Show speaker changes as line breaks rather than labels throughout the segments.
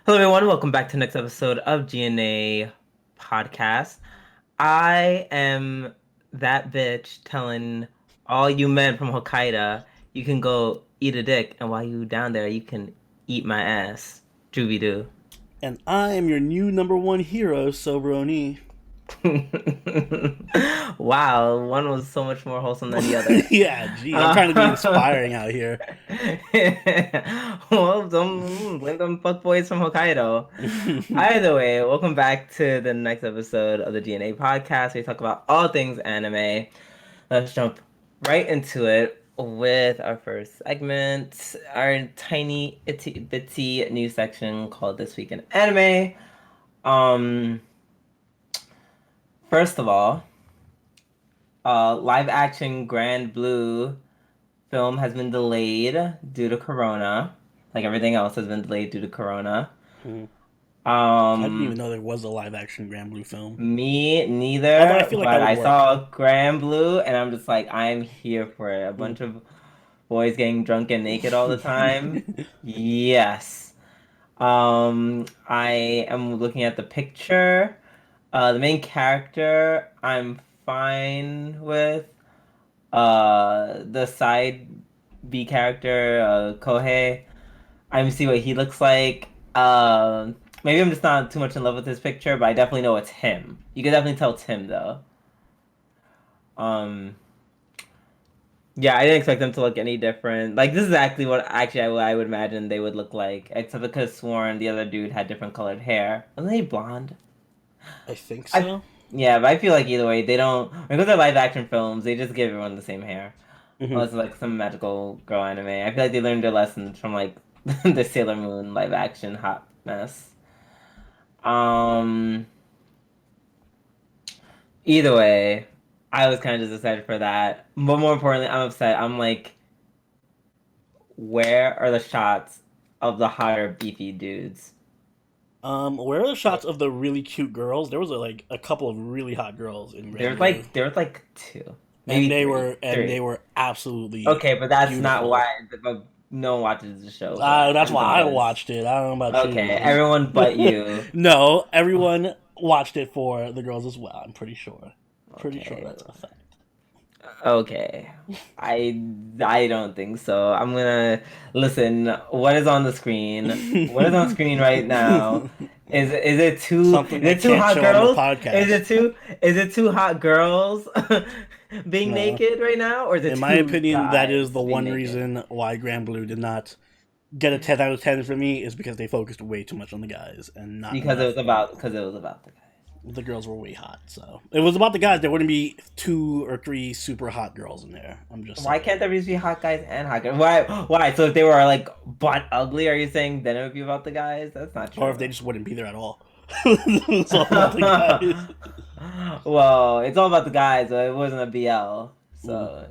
Hello, everyone. Welcome back to the next episode of G&A podcast. I am that bitch telling all you men from Hokkaido you can go eat a dick, and while you down there, you can eat my ass. Jooby doo.
And I am your new number one hero, Sobroni.
Wow, one was so much more wholesome than the other.
Yeah, geez, I'm trying to be inspiring out here.
Well, don't blame them fuckboys from Hokkaido. Either way, welcome back to the next episode of the DNA podcast. We talk about all things anime. Let's jump right into it with our first segment, our tiny itty bitty new section called This Week in Anime. Um, First of all, live action Grand Blue film has been delayed due to Corona. Like everything else has been delayed due to Corona.
I didn't even know there was a live action Grand Blue film.
Me
Although I
neither,
feel like
but
that
I
would work.
saw Grand Blue and I'm just like, I'm here for it. A bunch of boys getting drunk and naked all the time. Yes. I am looking at the picture. The main character, I'm fine with. The side B character, Kohei, I'm see what he looks like. Maybe I'm just not too much in love with his picture, but I definitely know it's him. You can definitely tell it's him though. Um, yeah, I didn't expect them to look any different. Like this is exactly what I would imagine they would look like, except I could have sworn the other dude had different colored hair. Wasn't he blonde?
I think
I
so.
Yeah, but I feel like either way they don't. Because they're live action films, they just give everyone the same hair.
Hmm.
Unless it's like some magical girl anime. I feel like they learned their lessons from like the Sailor Moon live action hot mess. Um. Either way, I was kind of just excited for that. But more importantly, I'm upset. I'm like, where are the shots of the hotter beefy dudes?
Where are the shots of the really cute girls? There was like a couple of really hot girls in Grand Blue,
There was like two,
and
maybe
they
three.
were absolutely
Okay, but that's not
beautiful.
why. But no one watches the show for that.
That's why
Everyone
I
does.
watched it. I don't know about
Okay,
you.
everyone but you.
No, everyone watched it for the girls as well. I'm pretty sure. Pretty sure
Okay.
that's a fact.
Okay. I don't think so. I'm gonna listen. What is on the screen? What is on screen right now?
Something
Is
I
it two
can't
hot
show on the
girls?
podcast.
Is it two hot girls being
No.
naked right now? Or is it
In my
two
opinion, that is
guys
the
being
one
naked?
reason why Grand Blue did not get a 10 out of 10 for me, is because they focused way too much on the guys and not enough.
Because it was about the guys.
The girls were way hot, so it was about the guys. There wouldn't be two or three super hot girls in there. I'm just
Why
saying.
can't there be hot guys and hot girls? Why? So if they were like butt ugly, are you saying then it would be about the guys? That's not
Or
true.
if they just wouldn't be there at all. It's all about the guys.
Well, it's all about the guys. It wasn't a BL,
Mm.
so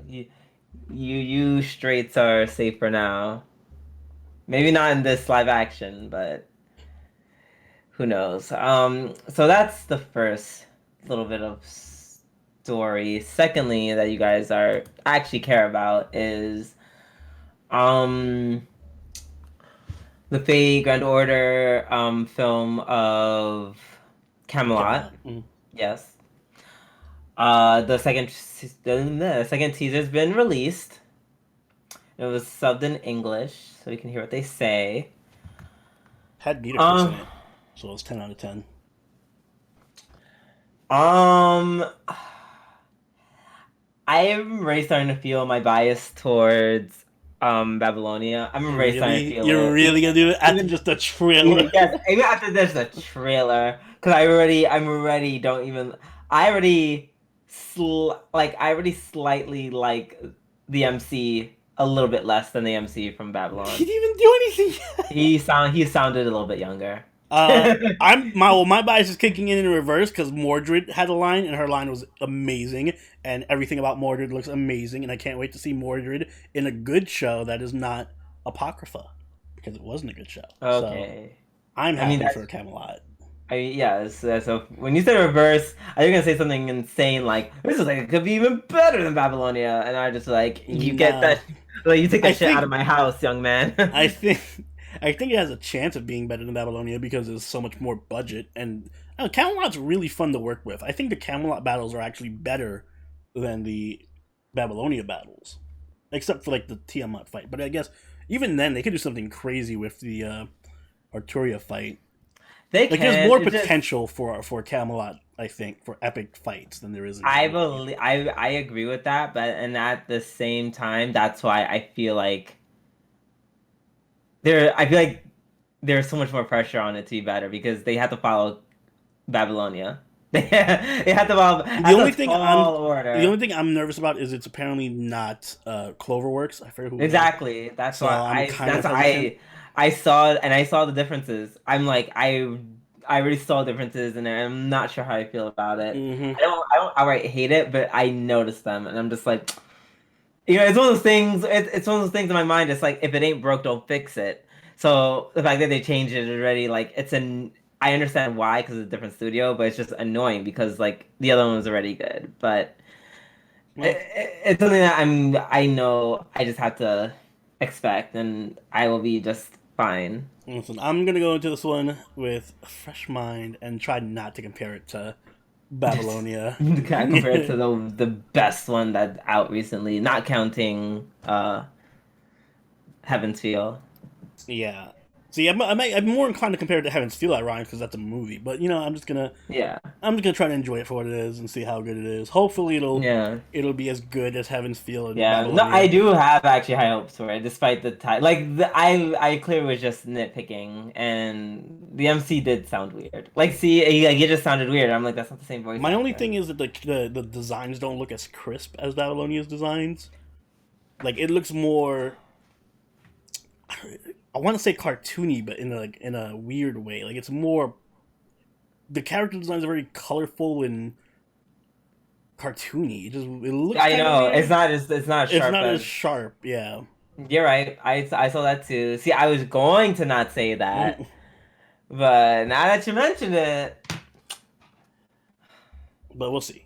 you straights are safe for now. Maybe not in this live action, but who knows? So that's the first little bit of story. Secondly, that you guys are actually care about is um the Fate Grand Order film of Camelot.
Camelot. Mm.
Yes. The second teaser's been released. It was subbed in English, so you can hear what they say.
Had Niederquist in
Um,
it, so it was 10 out of 10.
um, I'm really starting to feel my bias towards Babylonia. I'm really starting to feel
You're
it.
really gonna do it after
Even
just the trailer?
yes, even after there's a trailer, because I'm already don't even I already I already slightly like the MC a little bit less than the MC from
He
Babylon.
didn't even do anything yet.
He sounded a little bit younger.
My bias is kicking in reverse because Mordred had a line and her line was amazing, and everything about Mordred looks amazing, and I can't wait to see Mordred in a good show that is not Apocrypha, because it wasn't a good show. So
Okay.
I'm
I mean
happy
that's
for Camelot.
yeah, so when you said reverse, I was gonna say something insane like this is like it could be even better than Babylonia, and I just like you get
No,
that like you take
I
that shit out
think
of my house, young man.
I think I think it has a chance of being better than Babylonia because there's so much more budget, and Camelot's really fun to work with. I think the Camelot battles are actually better than the Babylonia battles, except for like the Tiamat fight. But I guess even then they could do something crazy with the Arturia fight.
They
Like
can.
there's more
It's just
potential for Camelot, I think, for epic fights than there is in
I
Babylonia.
believe I agree with that, but and at the same time, that's why I feel like there's so much more pressure on it to be better because they have to follow Babylonia. They have to follow.
The
That's
only
a
thing
tall
the
order.
only thing I'm nervous about is it's apparently not Cloverworks. I forget who it is.
Exactly. That's
So
why
I'm kind
that's
of hesitant.
I saw and I saw the differences. I'm like I already saw differences and I'm not sure how I feel about it.
Hmm
I don't outright hate it, but I noticed them and I'm just like it's one of those things. It's one of those things in my mind. It's like if it ain't broke, don't fix it. So the fact that they changed it already, like it's an. I understand why because it's a different studio, but it's just annoying because like the other one was already good. But
Well,
it's something that I know I just have to expect, and I will be just fine.
listen, I'm gonna go into this one with a fresh mind and try not to compare it to Babylonia.
Compared to the best one that's out recently, not counting Heaven's Feel.
Yeah. See, I'm more inclined to compare it to Heaven's Feel, ironic, because that's a movie. But
Yeah,
I'm just gonna try to enjoy it for what it is and see how good it is. Hopefully,
yeah.
it'll be as good as Heaven's Feel and
Yeah, no, I
Babylonia.
do have actually high hopes for it, despite the time. I clearly was just nitpicking, and the MC did sound weird. Like, see, it just sounded weird. I'm like, that's not the same voice
My only
actor.
thing is that the designs don't look as crisp as Babylonia's designs. Like it looks more. I want to say cartoony, but in a weird way. Like it's more. The character designs are very colorful and cartoony. It looks
I
kind of
know
weird.
it's not as
It's
sharp
not as
as.
sharp. Yeah,
You're right. I saw that too. See, I was going to not say that,
but
but now that you mentioned it.
we'll see.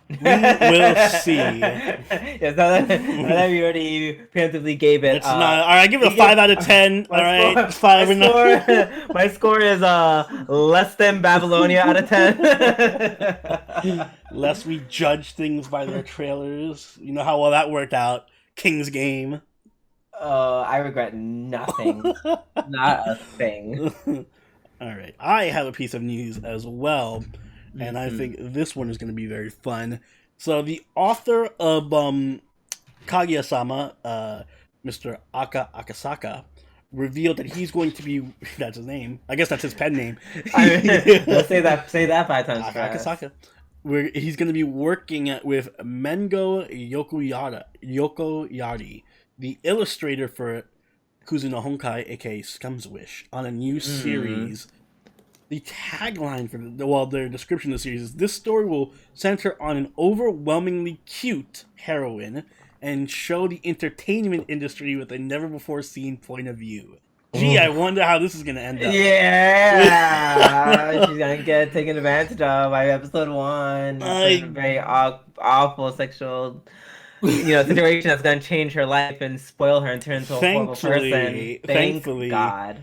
We will see.
Yes, now that we already preemptively gave it,
It's not. All right, I give it
we
a 5 out of 10. All
my
right,
score,
five and nine.
my score is less than Babylonia out of 10.
Lest we judge things by their trailers. You know how well that worked out. King's Game.
I regret nothing, not a thing.
All right, I have a piece of news as well, and I
Mhm.
think this one is going to be very fun. So the author of Kaguya-sama, Mr. Akasaka, revealed that he's going to be that's his name. I guess that's his pen name.
Let's say that 5 times fast.
Akasaka. Where he's going to be working with Mengo Yokoyari, the illustrator for Kuzuno Honkai, aka Scum's Wish, on a new
Mm.
series. The tagline for their description of the series is this story will center on an overwhelmingly cute heroine and show the entertainment industry with a never before seen point of view. Gee, I wonder how this is going to end up.
Yeah, she's gonna get taken advantage of by episode 1. It's a very awful sexual, situation that's gonna change her life and spoil her and turn into a horrible person. Thank
Thankfully,
God.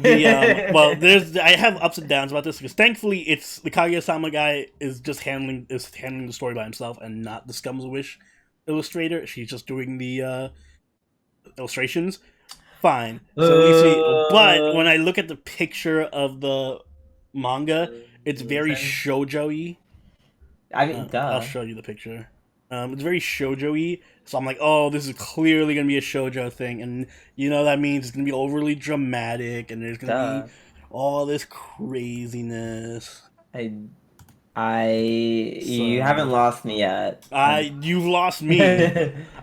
I have ups and downs about this because thankfully it's the Kaguya-sama guy is handling the story by himself and not the Scum's Wish illustrator. She's just doing the illustrations. Fine. So at least but when I look at the picture of the manga, it's very shoujo-y.
I mean,
I'll
duh.
show you the picture. It's very shoujo-y, so I'm like, oh, this is clearly gonna be a shoujo thing, and that means it's gonna be overly dramatic, and there's gonna
Duh.
be all this craziness.
I, you haven't
So,
lost me yet.
you've lost me.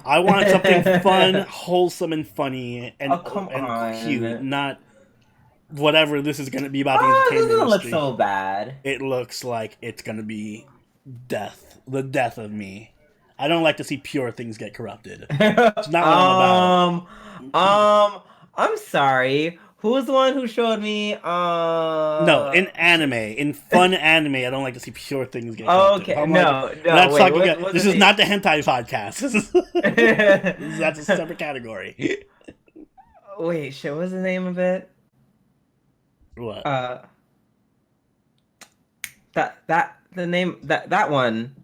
I want something fun, wholesome, and funny,
Oh, come
and cute,
on.
not whatever this is gonna be about the
Oh, this
entertainment
doesn't look
industry.
so bad.
It looks like it's gonna be the death of me. I don't like to see pure things get corrupted. It's not what I'm about.
I'm sorry. Who was the one who showed me?
No, in fun anime, I don't like to see pure things get
Oh,
corrupted.
okay.
I'm
No,
like,
no.
that's
Wait.
talking.
What's
This
the
is
name?
not the hentai podcast. That's a separate category.
Wait, shit. What's the name of it?
What?
Uh, the name that one.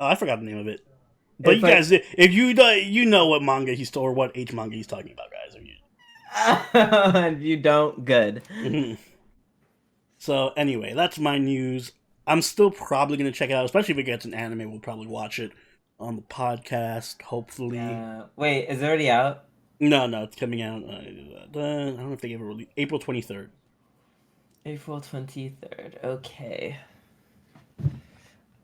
Oh, I forgot the name of it. But
It's
you
like
guys, if you know what manga he's or what H manga he's talking about, guys.
if you don't, good.
Mhm. So anyway, that's my news. I'm still probably gonna check it out, especially if it gets an anime. We'll probably watch it on the podcast, hopefully.
Wait, is it already out?
No, no, it's coming out. I don't know if they ever release April 23rd.
April 23rd. Okay.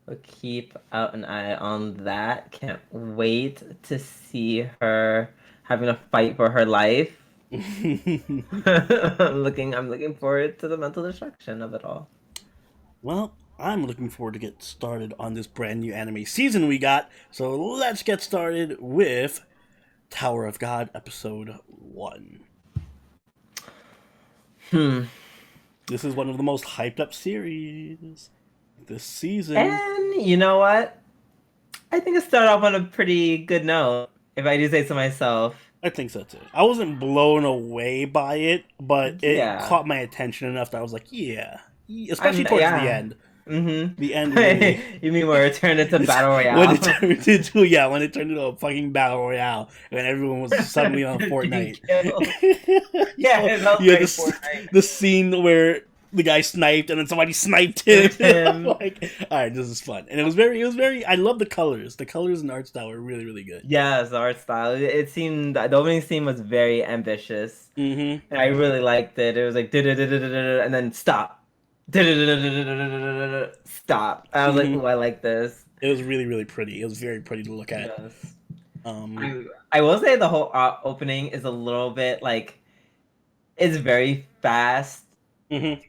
We'll keep out an eye on that. Can't wait to see her having a fight for her life. I'm looking forward to the mental destruction of it all.
Well, I'm looking forward to get started on this brand new anime season we got. So let's get started with Tower of God episode 1. This is one of the most hyped up series this season.
And you know what? I think it started off on a pretty good note, if I do say so myself.
I think so too. I wasn't blown away by it, but it
Yeah.
caught my attention enough that I was like, yeah. Especially towards the
Yeah.
end.
Mm-hmm.
The end really.
You mean where it turned into Battle
when
Royale?
it turned into when it turned into a fucking battle royale when everyone was suddenly on Fortnite.
Yeah, it felt
Yeah,
very
the,
Fortnite.
the scene where the guy sniped and then somebody sniped him.
Him.
Like, all right, this is fun, and it was very. I love the colors. The colors and art style were really, really good.
Yes, the art style. It seemed the opening scene was very ambitious,
Mm-hmm.
and I really liked it. It was like and then stop, stop. I was like,
Mm-hmm.
"Ooh, I like this."
It was really, really pretty. It was very pretty to look at.
Yes.
Um,
I will say the whole opening is a little bit like it's very fast,
mm-hmm.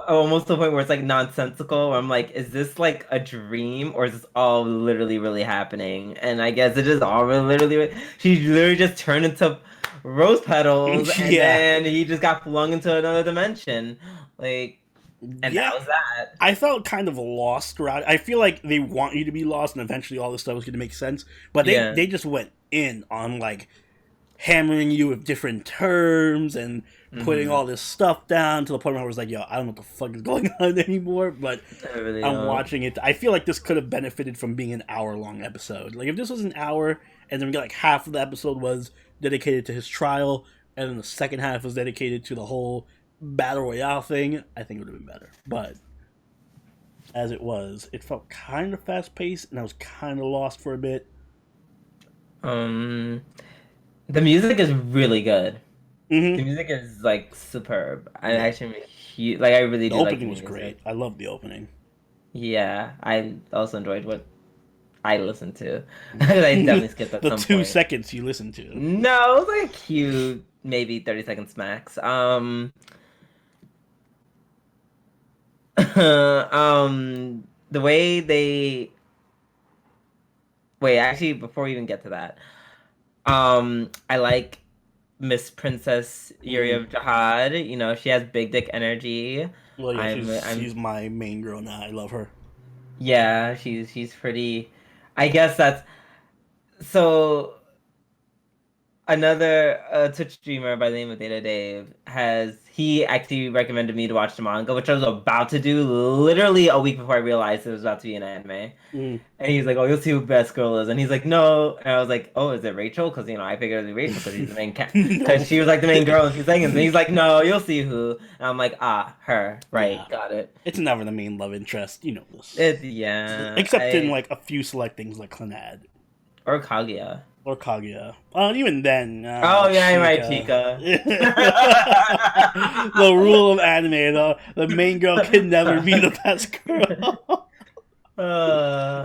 almost to the point where it's like nonsensical. Where I'm like, is this like a dream or is this all literally really happening? And I guess it is all really, literally. She literally just turned into rose petals, and
Yeah.
then he just got flung into another dimension, like, and
Yeah.
that was that.
I felt kind of lost throughout. I feel like they want you to be lost, and eventually all this stuff is going to make sense. But
Yeah.
they just went in on like hammering you with different terms and putting all this stuff down to the point where I was like, yo, I don't know what the fuck is going on anymore. But
I really
I'm
don't.
watching it. I feel like this could have benefited from being an hour-long episode. Like if this was an hour, and then like half of the episode was dedicated to his trial, and then the second half was dedicated to the whole battle royale thing, I think it would have been better. But as it was, it felt kind of fast-paced, and I was kind of lost for a bit.
The music is really good.
Mm-hmm.
The music is like superb. I actually am a huge, like I really
The
do like
opening
the
was
music.
great. I loved the opening.
Yeah, I also enjoyed what I listened to. I definitely skipped at
The
some
2
point.
seconds you listened to.
No, it was like a cute, maybe 30 seconds max. The way they wait, actually, before we even get to that, I like Miss Princess Yuri of Jihad. You know, she has big dick energy.
Well, yeah,
I'm
she's my main girl now. I love her.
Yeah, she's pretty. I guess that's so. Another Twitch streamer by the name of Data Dave he actually recommended me to watch the manga, which I was about to do literally a week before I realized it was about to be an anime.
Mm.
And he's like, "Oh, you'll see who Best Girl is," and he's like, "No," and I was like, "Oh, is it Rachel?" Because I figured it'd be Rachel because she's the main because she was like the main girl in 2 seconds. And he's like, "No, you'll see who," and I'm like, "Ah, her, right,
Yeah.
got it."
It's never the main love interest, you know this.
Yeah,
Except in like a few select things like Clannad
or Kaguya.
or Kaguya. Even then.
Oh yeah, you're right, Chica.
The rule of anime, the main girl can never be the best girl.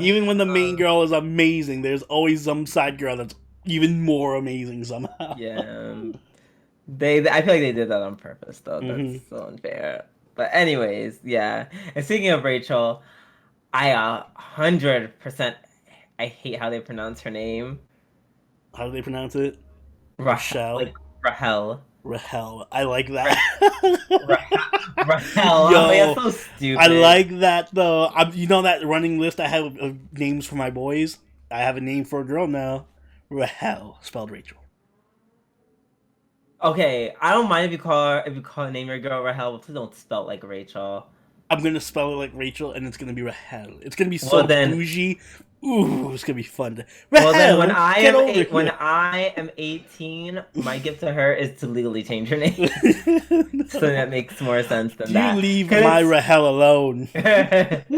Even when the main girl is amazing, there's always some side girl that's even more amazing somehow.
Yeah, I feel like they did that on purpose, though. That's so unfair. But anyways, yeah. And speaking of Rachel, I 100% I hate how they pronounce her name.
How do they pronounce it?
Rachel. Like Rahel.
Rahel. I like that.
Rahel.
Yo,
That's so stupid.
I like that though. You know that running list I have of names for my boys? I have a name for a girl now. Rahel, spelled Rachel.
Okay, I don't mind if you call name your girl Rahel, but please don't spell it like Rachel.
I'm gonna spell it like Rachel, and it's gonna be Rahel. It's gonna be
Well
so
then,
bougie. Ooh, it's gonna be fun.
well then,
Rahel, get over
when
here.
I am 18, my gift to her is to legally change her name. So that makes more sense than
You
that.
leave my
Cause
Rahel alone.
it's,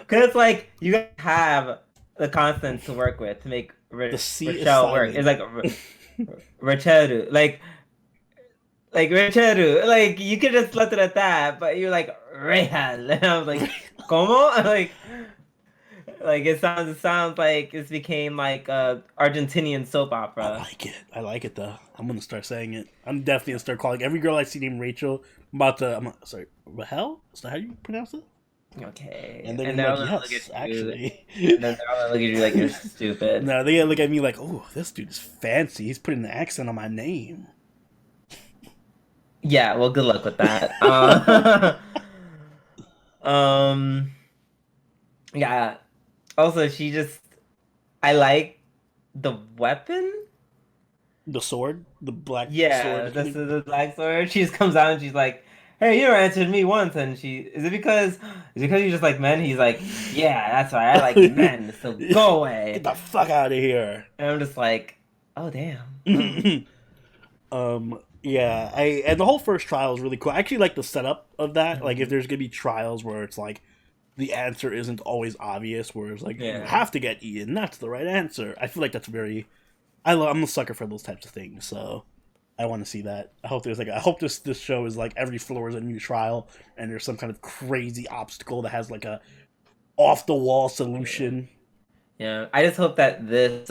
cause it's like you guys have the consonants to work with to make
The C is
Rochelle work. It's
silent.
like Rocheru, like Rocheru. Like you could just left it at that, but you're like Rehal, and I was like, ¿Cómo? Like it sounds like it became like a Argentinian soap
I
opera.
like it. I like it though. I'm gonna start saying it. I'm definitely gonna start calling every girl I see named Rachel. Sorry, Rahel? Is that how you pronounce it?
Okay,
And they're
and
gonna
they're
be
all
like,
gonna look
yes,
at you,
actually.
and then they're all gonna look at you like you're stupid.
No, they look at me like, oh, this dude is fancy. He's putting an accent on my name.
Yeah, well, good luck with that. Um, yeah. Also, I like the weapon.
The sword, the black
Yeah,
sword.
this is the black sword. She just comes out and she's like, "Hey, you answered me once." And is it because you just like men? He's like, "Yeah, that's why I like men. So go
Get
away."
the fuck out of here.
And I'm just like, "Oh damn." Oh.
Yeah, and the whole first trial is really cool. I actually like the setup of that. Like, if
Mhm.
there's gonna be trials where it's like the answer isn't always obvious, where it's like you
Yeah.
have to get E and that's the right answer. I feel like that's very. I'm a sucker for those types of things, so I want to see that. I hope this show is like every floor is a new trial, and there's some kind of crazy obstacle that has like a off the wall
Yeah.
solution.
Yeah. I just hope that this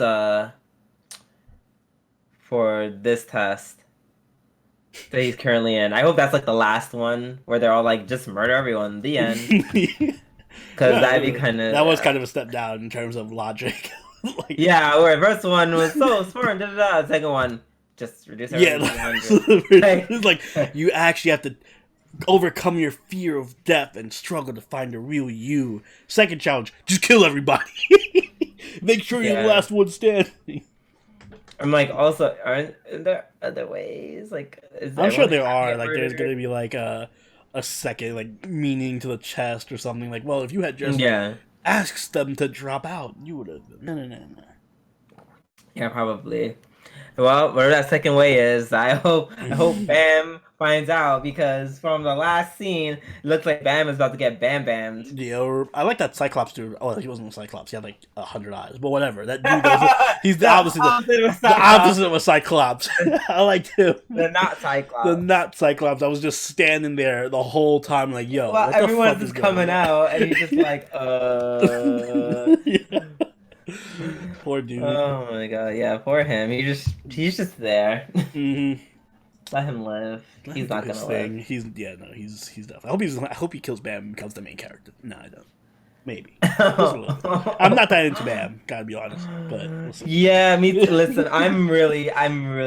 for this test that he's currently in. I hope that's like the last one where they're all like just murder everyone. The end. Because that'd be
No,
kind
that was
of
kind of a step down in terms of logic. Like,
yeah. Where the first one was so smart, da da da. The second one just reduce
yeah,
everyone to 200.
it's like you actually have to overcome your fear of death and struggle to find a real you. Second challenge: just kill everybody. Make sure you're the
Yeah.
last one standing.
I'm like also aren't there other ways? Like is
I'm sure
everyone
there
have to
are.
get
Like, there's
murdered?
gonna be like a second like meaning to the chest or something. Like, well, if you had just
Yeah.
asked them to drop out, you would have. No.
Yeah, probably. Well, whatever that second way is, I hope Bam finds out because from the last scene, it looks like Bam is about to get bam bammed.
Yeah, or I like that Cyclops dude. Oh, he wasn't a Cyclops. He had like 100 eyes, but whatever. That dude was. He's the opposite.
Opposite of
The
Cyclops.
opposite of a Cyclops. I liked him.
They're not
The
Cyclops.
not Cyclops. I was just standing there the whole time, like, yo,
Well,
what the
everyone's
fuck is
just
going
coming
on?
out, and he's just like,
Yeah. Poor dude.
Oh my god, yeah, poor him. He's just there.
Mm-hmm.
Let him live.
Let him
He's
do
not
his
gonna live.
thing. He's definitely. I hope he kills Bam and becomes the main character. No, I don't. Maybe. I'm not that into Bam. Gotta be honest, but we'll see.
Yeah, me too. Listen, I'm really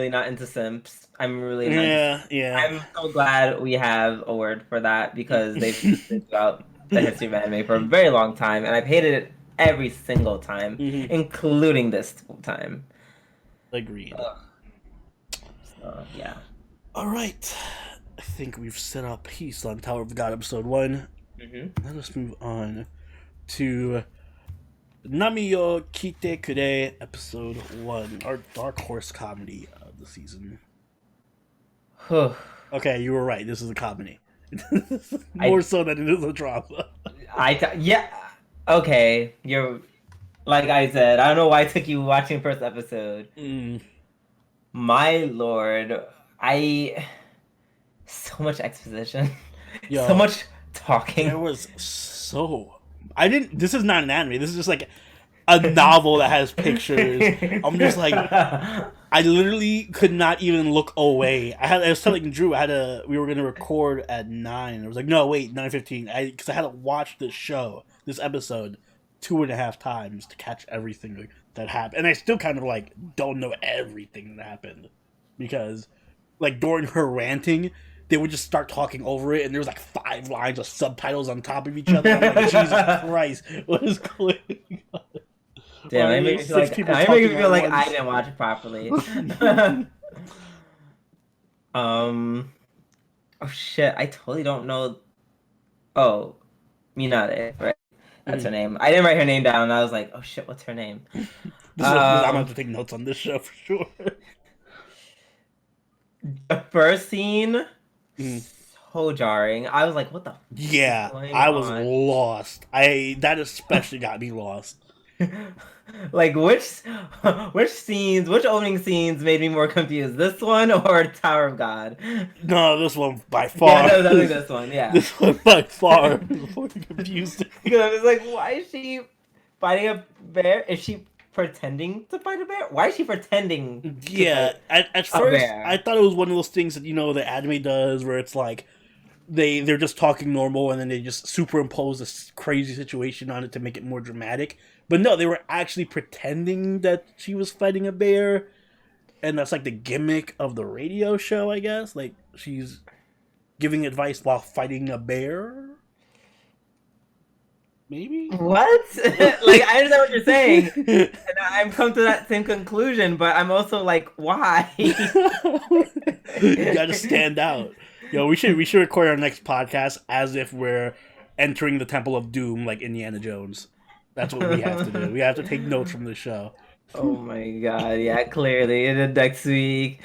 not into simps. I'm really not.
Yeah.
I'm so glad we have a word for that because they've existed throughout the history of anime for a very long time, and I've hated it every single time,
Mhm.
including this time.
Agreed.
Ugh. So, yeah.
All right. I think we've set our piece on Tower of God episode 1. Let us move on to Nami yo Kiitekure episode 1, our dark horse comedy of the season.
Whew.
Okay, you were right. This is a comedy. More so than it is a drama.
Yeah. Okay, you're like I said. I don't know why it took you watching the first episode. My lord, so much exposition,
Yo,
so much talking.
there was I didn't. This is not an anime. This is just like a novel that has pictures. I'm just like, I literally could not even look away. I was telling Drew, we were gonna record at 9. I was like, no, wait, 9:15. Because I had to watch this episode 2.5 times to catch everything that happened, and I still kind of like don't know everything that happened because, like, during her ranting, they would just start talking over it, and there was like 5 lines of subtitles on top of each other. I'm like, Jesus Christ, what is going on?
Damn, I make me feel like I
I
didn't watch it properly. Um. Oh shit! I totally don't know. Oh, Minare, right? That's her
Mhm.
name. I didn't write her name down. I was like, oh shit, what's her name?
I'm gonna have
Um,
to take notes on this show for sure.
the first scene,
Mhm.
so jarring. I was like, what the fuck is
Yeah,
going
I was
on?
lost. That especially got me lost.
Like which opening scenes made me more confused? This one or Tower of God?
No, this one by
Yeah,
far.
no, definitely this one. Yeah.
This one by far is the more confused.
Because I was like, why is she fighting a bear? Is she pretending to fight a bear? Why is she pretending to
Yeah,
fight
at
a
first I
bear?
thought it was one of those things that the anime does where it's like they're just talking normal and then they just superimpose this crazy situation on it to make it more dramatic. But no, they were actually pretending that she was fighting a bear, and that's like the gimmick of the radio show, I guess. Like she's giving advice while fighting a bear, maybe.
What? Like, I understand what you're saying, and I'm come to that same conclusion, but I'm also like, why?
You gotta stand out. Yo, we should record our next podcast as if we're entering the Temple of Doom like Indiana Jones. That's what we have to do. We have to take notes from this show.
Oh my god, yeah, clearly. And then next week,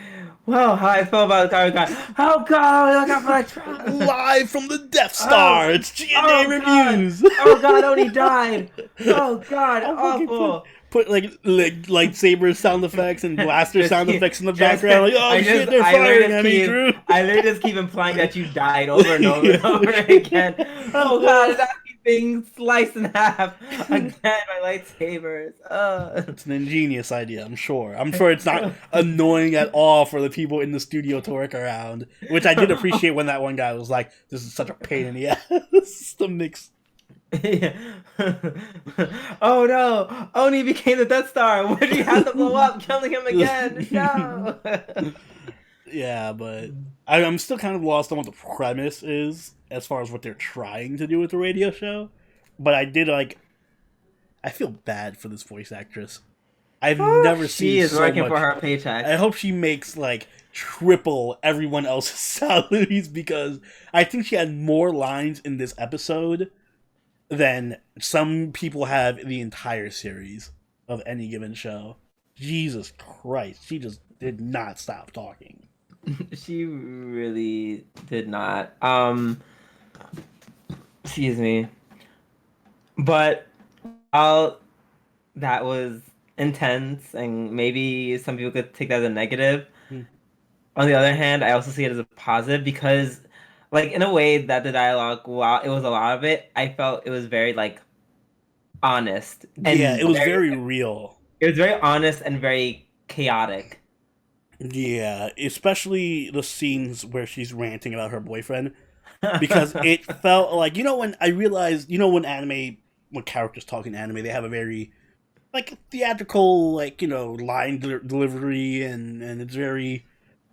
well, how I feel about Kaguya. Oh god, look out for that trap!
Live from the Death
Oh,
Star, it's G&A
oh god!
reviews.
Oh god, Oni died! Oh god,
I'll fucking
awful!
put like lightsaber sound effects and blaster
Just
sound
keep,
effects in the
just,
background. Like, oh shit, they're firing at me, Drew.
I literally just keep implying that you died over and over and over again. Oh god, that keep being sliced in half again by lightsabers.
It's an ingenious idea, I'm sure. I'm sure it's not annoying at all for the people in the studio to work around. Which I did appreciate when that one guy was like, "This is such a pain in the ass." The mix.
Yeah. Oh no! Oni became the Death Star. Would you have to blow up, killing him again? No.
Yeah, but I'm still kind of lost on what the premise is as far as what they're trying to do with the radio show. But I did like. I feel bad for this voice actress. I've never
She
seen
is
so
working for
much.
her paycheck.
I hope she makes like triple everyone else's salaries because I think she had more lines in this episode than some people have in the entire series of any given show. Jesus Christ, she just did not stop talking.
She really did not. Excuse me. But while that was intense, and maybe some people could take that as a negative,
Hmm.
on the other hand, I also see it as a positive because, like, in a way that the dialogue, while it was a lot of it, I felt it was very like honest
Yeah, it
and
was
very.
very real.
It was very honest and very chaotic.
Yeah, especially the scenes where she's ranting about her boyfriend because it felt like when I realized when when characters talk in anime they have a very like theatrical line delivery and it's very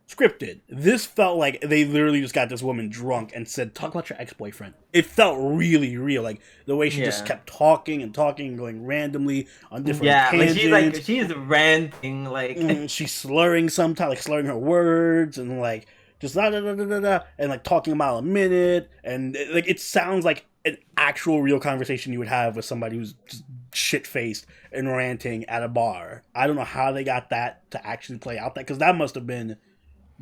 scripted. This felt like they literally just got this woman drunk and said, "Talk about your ex-boyfriend." It felt really real, like the way she just
Yeah.
kept talking and talking and going randomly on different
Yeah, like
tangents.
she's ranting like
She's slurring sometimes, like slurring her words and like just da da da da da da, and like talking a mile a minute, and like it sounds like an actual real conversation you would have with somebody who's just shit faced and ranting at a bar. I don't know how they got that to actually play out that because that must have been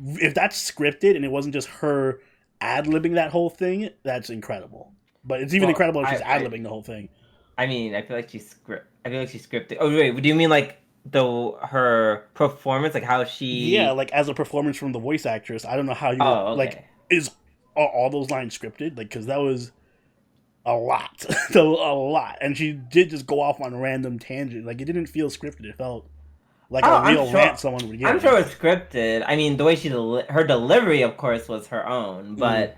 if that's scripted and it wasn't just her ad libbing that whole thing. That's incredible. But it's even
well,
incredible if she's ad libbing the whole thing.
I mean, I feel like she's scripted. Oh wait, do you mean like her performance, like how
Yeah,
she?
like as a performance from the voice actress, I don't know how you would
Oh,
like.
okay.
Is all those lines scripted? Like, because that was a lot, a lot, and she did just go off on random tangent. Like, it didn't feel scripted. It felt like
Oh,
a real rant someone would
I'm
give.
sure it's scripted. I mean, the way her delivery, of course, was her own,
Mm.
but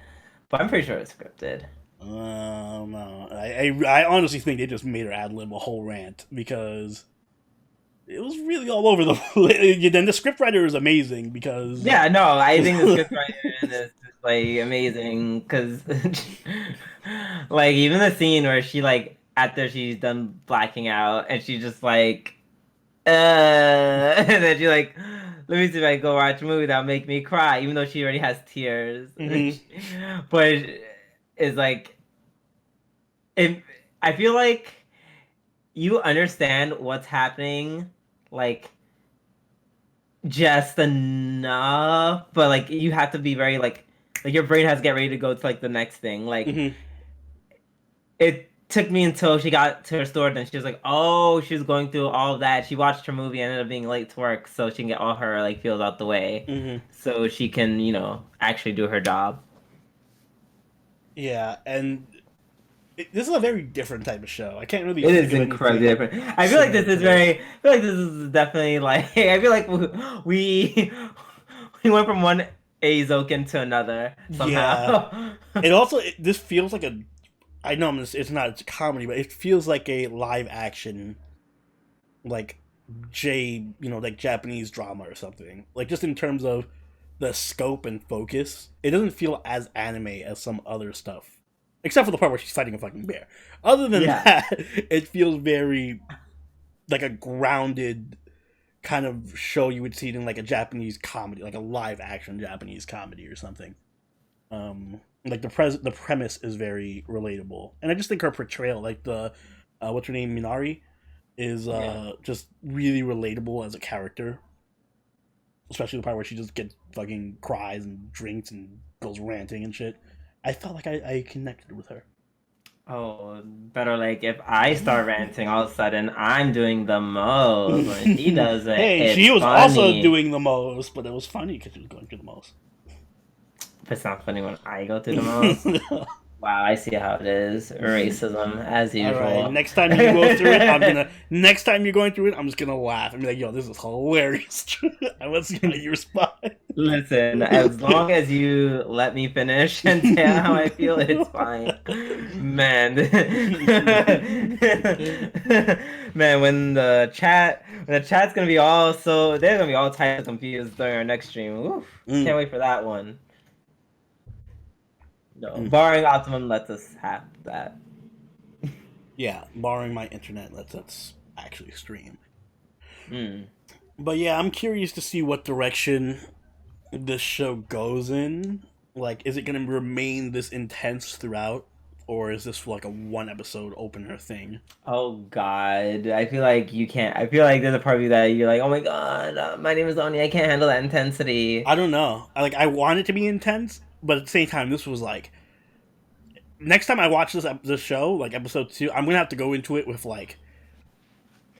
I'm pretty sure it's scripted.
No, I honestly think they just made her ad lib a whole rant because it was really all over the place. Then the scriptwriter is amazing because
Yeah, no, I think the script writer is like amazing because, like, even the scene where she like after she's done blacking out and she just like, and then she like let me see if I can go watch a movie that'll make me cry, even though she already has tears.
Mhm.
But it's like, if I feel like you understand what's happening, like just enough, but like you have to be very like your brain has to get ready to go to like the next thing. Like
Mhm.
it took me until she got to her store, then she was like, oh, she was going through all of that. She watched her movie, ended up being late to work, so she can get all her like feels out the way,
Mhm.
so she can actually do her job.
Yeah, and this is a very different type of show. I can't really
It
think
is
of
incredibly
anything
different. I feel like
similar
this
to
is
this.
very. I feel like this is definitely like. I feel like we we went from one Azoken to another
Yeah.
somehow.
It also this feels like a. I know it's not. It's a comedy, but it feels like a live action, like like Japanese drama or something. Like just in terms of the scope and focus, it doesn't feel as anime as some other stuff. Except for the part where she's fighting a fucking bear. Other than
Yeah.
that, it feels very like a grounded kind of show you would see in like a Japanese comedy, like a live action Japanese comedy or something. Like the premise is very relatable, and I just think her portrayal, like the what's her name, Minari, is
Yeah.
just really relatable as a character. Especially the part where she just gets fucking cries and drinks and goes ranting and shit. I felt like I connected with her.
Oh, better like if I start ranting, all of a sudden I'm doing the most. When she does it,
Hey,
it's
she was also
funny.
doing the most, but it was funny because she was going through the most.
But it's not funny when I go through the most. Wow, I see how it is. Racism, as
All right.
usual.
Next time you go through it, I'm gonna. Next time you're going through it, I'm just gonna laugh and be like, "Yo, this is hilarious." I want to see how you respond.
Listen, as long as you let me finish and say how I feel, it's fine. Man. Man, when the chat's gonna be all so they're gonna be all types of confused during our next stream. Oof, can't
Mm,
wait for that one. No,
mm.
barring Optimum lets us have that.
Yeah, barring my internet lets us actually stream.
Mm.
But yeah, I'm curious to see what direction this show goes in. Like, is it going to remain this intense throughout, or is this like a one episode opener thing?
Oh God, I feel like you can't. I feel like there's a part of you that you're like, oh my God, my name is Oni. I can't handle that intensity.
I don't know. I want it to be intense, but at the same time, this was like next time I watch this show, like episode 2, I'm gonna have to go into it with like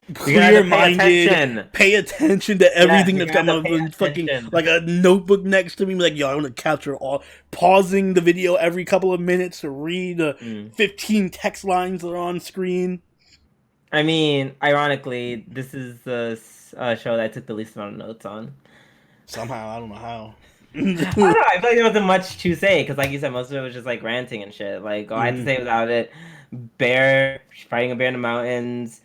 You're gonna have
clear
to pay
minded,
attention.
pay attention to
Yes,
everything
you're
that's
gonna
coming
have
up
to pay
and fucking
attention.
like a notebook next to me, like, yo, I want to capture all, pausing the video every couple of minutes to read the
Mm.
15 text lines that are on screen.
I mean, ironically, this is the show that I took the least amount of notes on.
Somehow, I don't know how.
I don't know. I feel like there wasn't much to say because, like you said, most of it was just like ranting and shit. Like, all I had to
Mhm.
say without it, bear fighting a bear in the mountains.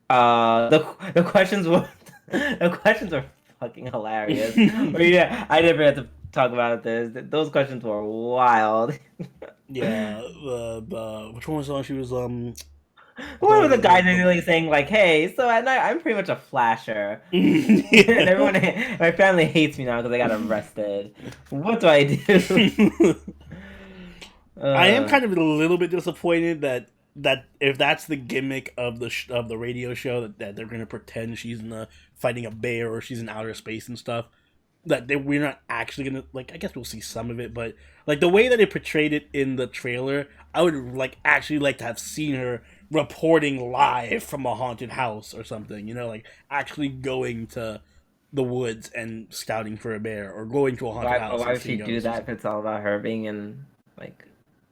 The questions were the questions were fucking hilarious. But yeah, I never had to talk about this. Those questions were wild.
Yeah, the which one was on? She was
One was the guy literally saying like, "Hey, so at night I'm pretty much a flasher, and
yeah.
everyone, my family hates me now because I got arrested. What do I do?"
I am
Uh,
kind of a little bit disappointed that if that's the gimmick of of the radio show that they're gonna pretend she's in fighting a bear or she's in outer space and stuff, we're not actually gonna, like, I guess we'll see some of it, but like the way that it portrayed it in the trailer, I would like actually like to have seen her reporting live from a haunted house or something, like actually going to the woods and scouting for a bear or going to a haunted house
why
and
would she
seeing
do
ghosts.
that if it's all about her being in like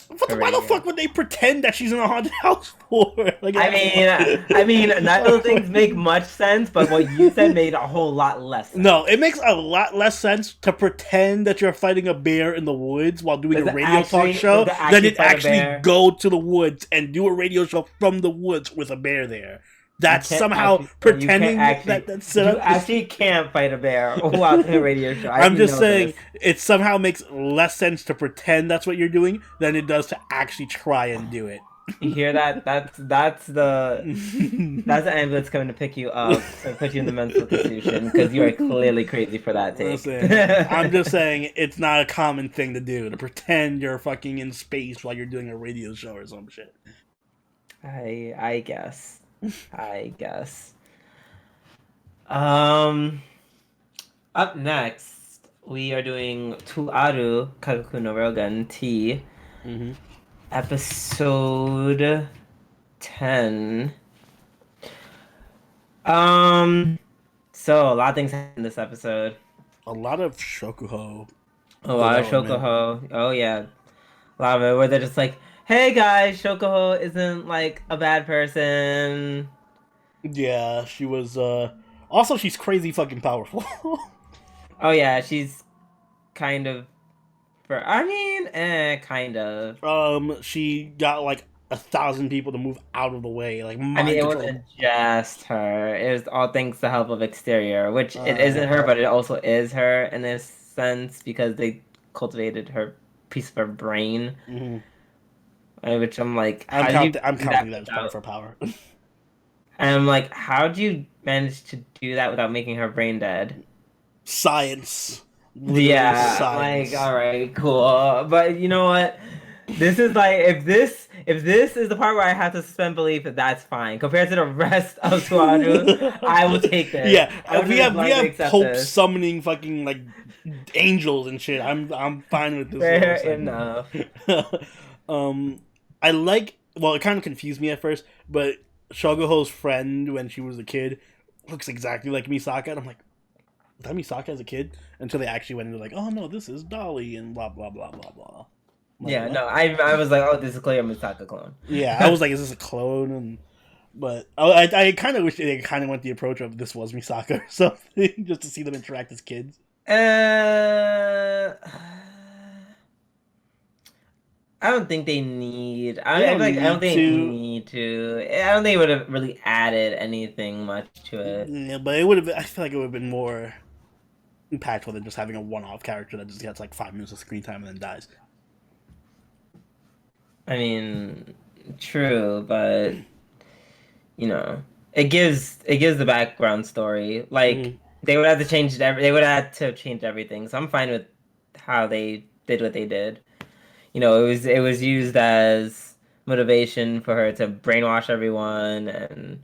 her
Why the
radio?
fuck would they pretend that she's in a haunted house for? Like,
I mean, none of those things make much sense, but what you said made a whole lot less sense.
no, it makes a lot less sense to pretend that you're fighting a bear in the woods while doing a radio talk
Does
show
it
than
actually
it
fight a
actually
bear?
go to the woods and do a radio show from the woods with a bear there.
You
That's
can't
somehow
actually. You can't
pretending
actually.
that
You
setup is.
actually can't fight a bear while doing a radio show. I
I'm
didn't
just
know
saying
this.
it somehow makes less sense to pretend that's what you're doing than it does to actually try and do it.
You hear that? That's the ambulance coming to pick you up to put you in the mental institution because you are clearly crazy for that take.
Listen, I'm just saying it's not a common thing to do to pretend you're fucking in space while you're doing a radio show or some shit.
I guess. I guess. Um, Up next, we are doing To Aru Kaguku no Railgun T,
Mm-hmm.
episode 10. Um, so a lot of things happened in this episode.
A lot of Shokuho
A lot of
development.
Shokuho. Oh yeah, a lot of it where they're just like, "Hey guys, Shokuho isn't like a bad person."
Yeah, she was. Also, she's crazy fucking powerful.
Oh yeah, she's kind of kind of.
She got like 1,000 people to move out of the way, like
I mean,
mind
it
control.
wasn't just her. It was all thanks to the help of Exterior, which it
Uh,
isn't her, but it also is her in this sense because they cultivated her piece of her brain.
mhm.
Which I'm like, how did you
I'm
do that
counting that as part of
without?
her power.
And I'm like, how did you manage to do that without making her brain dead?
Science, literally
Yeah, I'm like,
science.
all right, cool. But you know what? This is like if this is the part where I have to suspend belief, that's fine. Compared to the rest of Suaru, I will take this.
Yeah,
I will just
we
blindly
have
accept
Pope
this.
summoning fucking like angels and shit. I'm fine with this little
Fair
segment.
enough.
um, I like. Well, it kind of confused me at first, but Shogoho's friend when she was a kid looks exactly like Misaka, and I'm like, was that Misaka as a kid? Until they actually went into like, oh no, this is Dolly and blah blah blah blah blah. I'm like
Yeah,
what?
no, I was like, oh, this is clearly a Misaka clone.
Yeah, I was like, is this a clone? And but I kind of wish they kind of went the approach of this was Misaka or something, just to see them interact as kids.
Uh, I don't think they need.
They
I feel
don't
like I don't
need
think they
to.
need to. I don't think it would have really added anything much to it.
Yeah, but it would have. I feel like it would have been more impactful than just having a one-off character that just gets like 5 minutes of screen time and then dies.
I mean, true, but it gives the background story. Like
Mm.
they would have to change they would have to change everything. So I'm fine with how they did what they did. It was used as motivation for her to brainwash everyone, and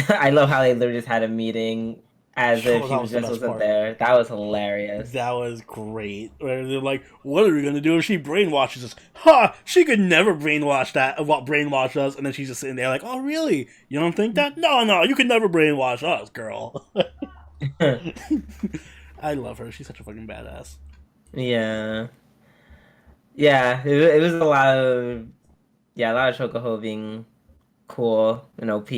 I love how they literally just had a meeting as if
Oh,
she
that
was
was the
just
best
wasn't
part.
there. That was hilarious.
That was great. Where they're like, "What are we gonna do if she brainwashes us?" Ha! She could never brainwash us. And then she's just sitting there like, "Oh, really? You don't think that? No, no, you could never brainwash us, girl." I love her. She's such a fucking badass.
Yeah. Yeah, it was a lot of Shokuho being cool and OP.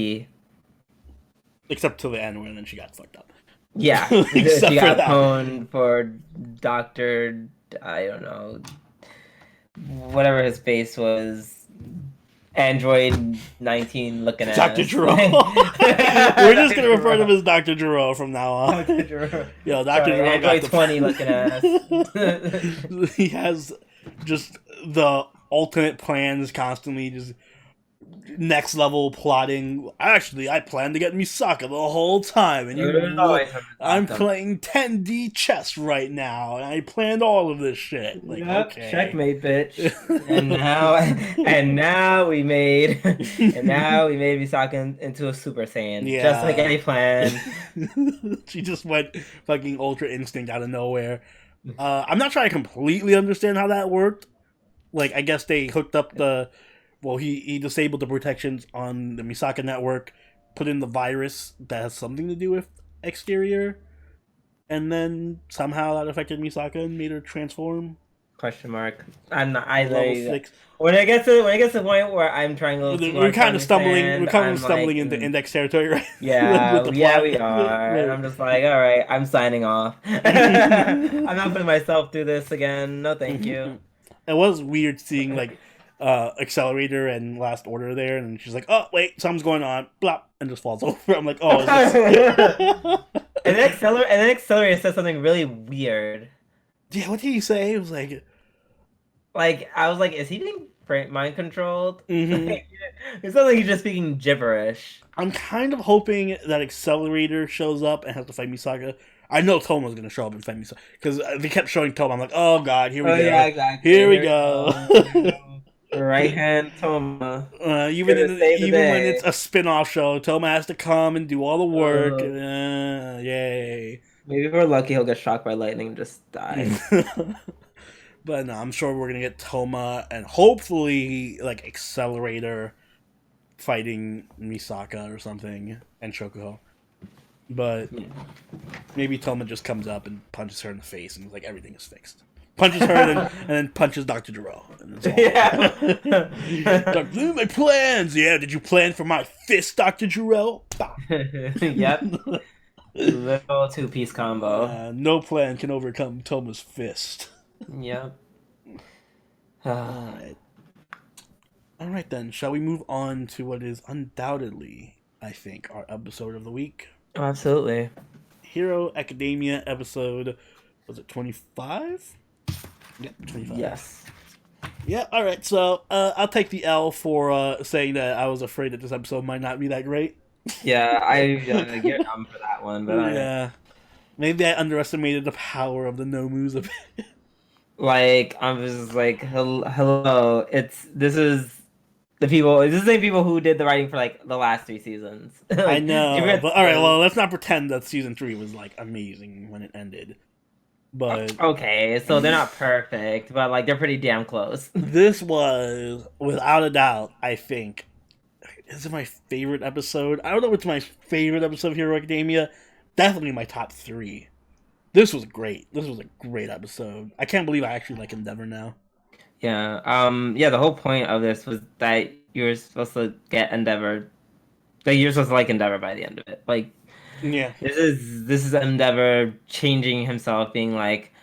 Except till the end when then she got fucked up.
Yeah, she
Except for
got
that.
pwned for Doctor. I don't know, whatever his face was, Android 19 looking
Dr.
ass.
Giro. We're just
Dr.
gonna refer to him
Giro.
as Dr. Giro from now on.
Dr. Giro.
Yo, Dr.
Sorry,
Giro got
Android 20 looking ass.
the. He has just the ultimate plans constantly, just next level plotting. Actually, I plan to get Misaka the whole time, and
It was always from
I'm
Misaka.
playing 10D chess right now, and I planned all of this shit. Like,
Yep,
okay.
checkmate, bitch. And now we made Misaka into a Super Saiyan, just like
Yeah.
any plan.
She just went fucking Ultra Instinct out of nowhere. I'm not sure I completely understand how that worked. Like, I guess they hooked up the. Well, he disabled the protections on the Misaka network, put in the virus that has something to do with Exterior, and then somehow that affected Misaka and made her transform.
Question mark. I'm not. I
Level
literally.
6.
When it gets to the point where I'm trying a little too
We're
hard to
kind of stumbling. We're
understand,
kind of
I'm like,
stumbling into index territory, right? With
yeah,
the
yeah,
plot.
we are. And I'm just like, all right, I'm signing off. I'm
It
not putting myself through this again. No, thank you.
was weird seeing like Accelerator and Last Order there, and she's like, "Oh wait, something's going on," blop, and just falls over. I'm like, "Oh, is this?"
And then Accelerator said something really weird.
Yeah, what did he say? It was like,
Like I was like, is he being mind controlled.
Mm-hmm.
It sounds like he's just speaking gibberish.
I'm kind of hoping that Accelerator shows up and has to fight Misaka. I know Toma's gonna show up and fight Misaka because they kept showing Toma. I'm like, oh god, here we
Oh
go,
yeah, exactly.
here we
Here we
go.
go. Here we go. Right hand Toma. Gonna save the
Even when it's
day.
a spin-off show, Toma has to come and do all the work.
Uh,
Yay!
Maybe if we're lucky, he'll get shocked by lightning and just die.
But no, I'm sure we're gonna get Toma and hopefully like Accelerator fighting Misaka or something and Shoko. But
Yeah.
maybe Toma just comes up and punches her in the face and like everything is fixed. Punches her and then punches Dr. Gero. And it's all
Yeah.
My plans! Yeah, did you plan for my fist, Dr. Gero?
Yep. Little two-piece combo.
No plan can overcome Toma's fist.
Yep.
Alright. Alright then, shall we move on to what is undoubtedly, I think, our episode of the week?
Absolutely.
Hero Academia episode, was it 25? Yep, 25.
Yes.
Yeah, alright, so I'll take the L for saying that I was afraid that this episode might not be that great.
Yeah, I get dumb for that one, but
Yeah. Maybe I underestimated the power of the Nomus a bit.
like I was just like, hello, this is the same people who did the writing for like the last 3 seasons. Like,
I know,
if
but alright, well, let's not pretend that season 3 was like amazing when it ended. But
okay, so they're not perfect, but like they're pretty damn close.
this was, without a doubt, I think, is it my favorite episode? I don't know if it's my favorite episode of Hero Academia. Definitely my top 3. This was great. This was a great episode. I can't believe I actually like Endeavor now.
Yeah. Yeah. The whole point of this was that you're supposed to get Endeavor. Like you're supposed to like Endeavor by the end of it. Like
Yeah.
this is Endeavor changing himself, being like,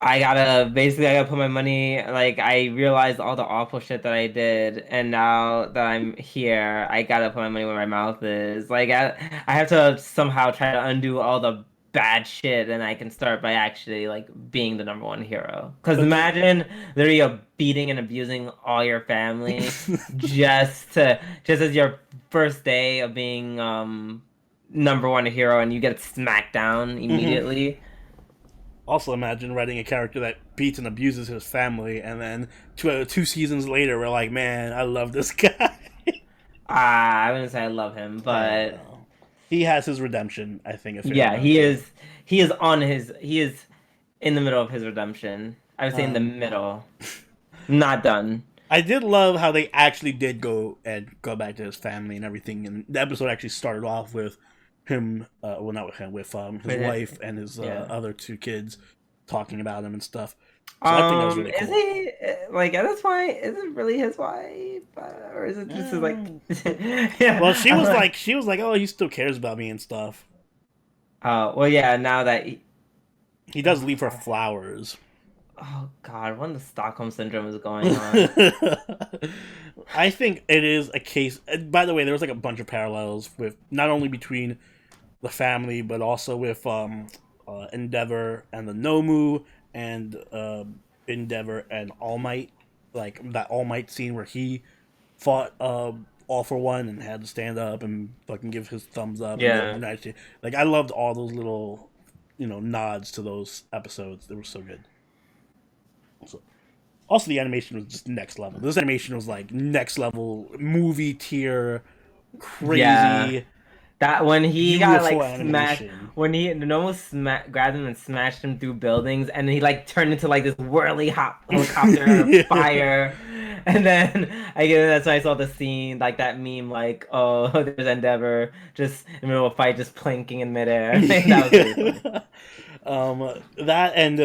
I gotta put my money. Like I realized all the awful shit that I did, and now that I'm here, I gotta put my money where my mouth is. Like I have to somehow try to undo all the bad shit, and I can start by actually like being the number one hero. Because imagine literally beating and abusing all your family just as your first day of being number one hero, and you get smacked down immediately.
Also, imagine writing a character that beats and abuses his family, and then 2 seasons later, we're like, man, I love this guy.
I wouldn't say I love him, but
he has his redemption, I think.
Yeah, he is. He is in the middle of his redemption. I would say in the middle, not done.
I did love how they actually did go back to his family and everything, and the episode actually started off with him, well, not with him, with his wife and his other 2 kids talking about him and stuff. So I think that was really cool.
Is he like at this point? Is it really his wife, or is it just like?
Yeah. Well, she was like, oh, he still cares about me and stuff.
Well, yeah. Now that
he does leave her flowers.
Oh God, when the Stockholm syndrome is going on.
I think it is a case. By the way, there was like a bunch of parallels with not only between the family, but also with Endeavor and the Nomu, and Endeavor and All Might. Like that All Might scene where he fought All for One and had to stand up and fucking give his thumbs up.
Yeah.
Like I loved all those little, nods to those episodes. They were so good. Also, the animation was just next level. This animation was like next level movie tier, crazy.
Yeah. That when he got like smashed, when the almost grabbed him and smashed him through buildings, and he like turned into like this whirly hot helicopter fire, and then that's when I saw the scene, like that meme, like, oh, there's Endeavor just in the middle of a fight, just planking in midair. I think that was really
funny. That and